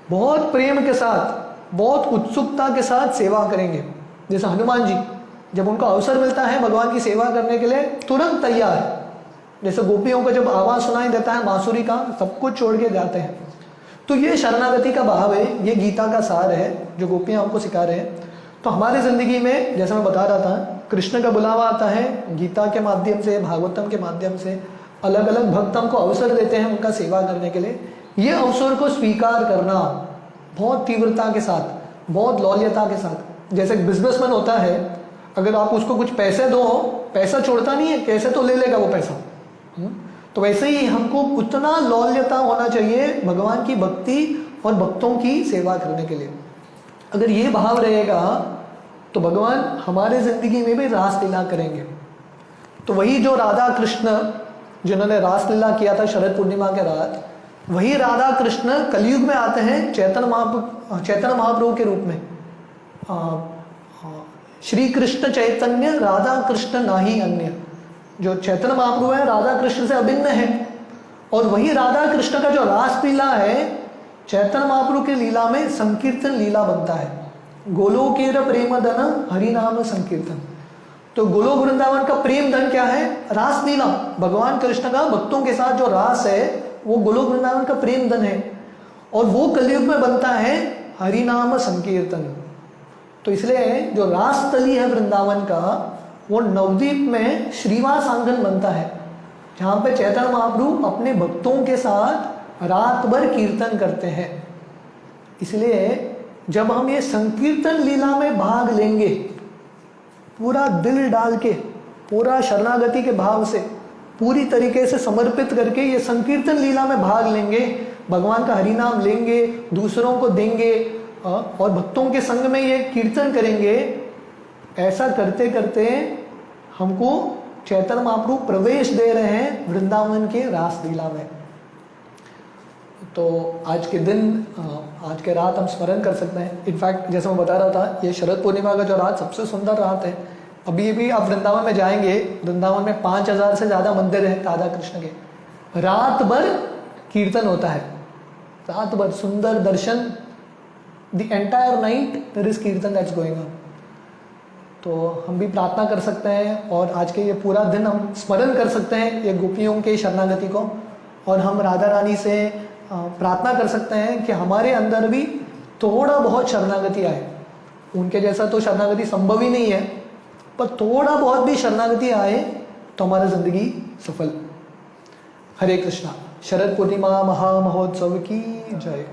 [SPEAKER 1] बहुत प्रेम के साथ, बहुत उत्सुकता के साथ सेवा करेंगे। जैसे हनुमान जी, जब उनको अवसर मिलता है भगवान की सेवा करने के लिए तुरंत तैयार है। जैसे गोपियों को जब आवाज सुनाई देता है बांसुरी का, सब कुछ छोड़ के जाते हैं। तो ये शरणागति का भाव है, ये गीता का सार है जो गोपियां हमको सिखा रहे हैं। तो हमारी जिंदगी में जैसे मैं बता रहा था, कृष्ण का बुलावा आता है गीता के माध्यम से, भागवतम के माध्यम से। अलग अलग भक्त हमको अवसर देते हैं उनका सेवा करने के लिए। ये अवसर को स्वीकार करना बहुत तीव्रता के साथ, बहुत लौल्यता के साथ। जैसे बिजनेसमैन होता है, अगर आप उसको कुछ पैसे दो, पैसा छोड़ता नहीं है, कैसे तो ले लेगा वो पैसा। तो वैसे ही हमको उतना लौल्यता होना चाहिए भगवान की भक्ति और भक्तों की सेवा करने के लिए। अगर ये भाव रहेगा तो भगवान हमारे जिंदगी में भी रास लीला करेंगे। तो वही जो राधा कृष्ण जिन्होंने रास लीला किया था शरद पूर्णिमा के रात, वही राधा कृष्ण कलयुग में आते हैं चैतन्य महाप्रभु के रूप में। श्री कृष्ण चैतन्य राधा कृष्ण नाही अन्य। जो चैतन्य महाप्रभु है राधा कृष्ण से अभिन्न है, और वही राधा कृष्ण का जो रास लीला है चैतन्य महाप्रभु की लीला में संकीर्तन लीला बनता है। गोलोकेर प्रेम धन हरिनाम संकीर्तन। तो गोलोक वृंदावन का प्रेम धन क्या है? रास लीला। भगवान कृष्ण का भक्तों के साथ जो रास है वो गोलोक वृंदावन का प्रेम धन है, और वो कलयुग में बनता है हरिनाम संकीर्तन। तो इसलिए जो रास तली है वृंदावन का, वो नवद्वीप में श्रीवास आंगन बनता है, जहाँ पे चैतन्य महाप्रभु अपने भक्तों के साथ रात भर कीर्तन करते हैं। इसलिए जब हम ये संकीर्तन लीला में भाग लेंगे, पूरा दिल डाल के, पूरा शरणागति के भाव से, पूरी तरीके से समर्पित करके ये संकीर्तन लीला में भाग लेंगे, भगवान का हरिनाम लेंगे, दूसरों को देंगे और भक्तों के संग में ये कीर्तन करेंगे, ऐसा करते करते हमको चैतन्य महाप्रभु प्रवेश दे रहे हैं वृंदावन के रास लीला में। तो आज के दिन, आज के रात हम स्मरण कर सकते हैं। इनफैक्ट जैसे मैं बता रहा था, ये शरद पूर्णिमा का जो रात सबसे सुंदर रात है। अभी भी आप वृंदावन में जाएंगे, वृंदावन में 5000 से ज़्यादा मंदिर हैं राधा कृष्ण के। रात भर कीर्तन होता है, रात भर सुंदर दर्शन, the entire night there is kirtan that's going on. तो हम भी प्रार्थना कर सकते हैं और आज के ये पूरा दिन हम स्मरण कर सकते हैं ये गोपियों के शरणागति को, और हम राधा रानी से प्रार्थना कर सकते हैं कि हमारे अंदर भी थोड़ा बहुत शरणागति आए। उनके जैसा तो शरणागति संभव ही नहीं है, पर थोड़ा बहुत भी शरणागति आए तो हमारी जिंदगी सफल। हरे कृष्णा। शरद पूर्णिमा महामहोत्सव की जय।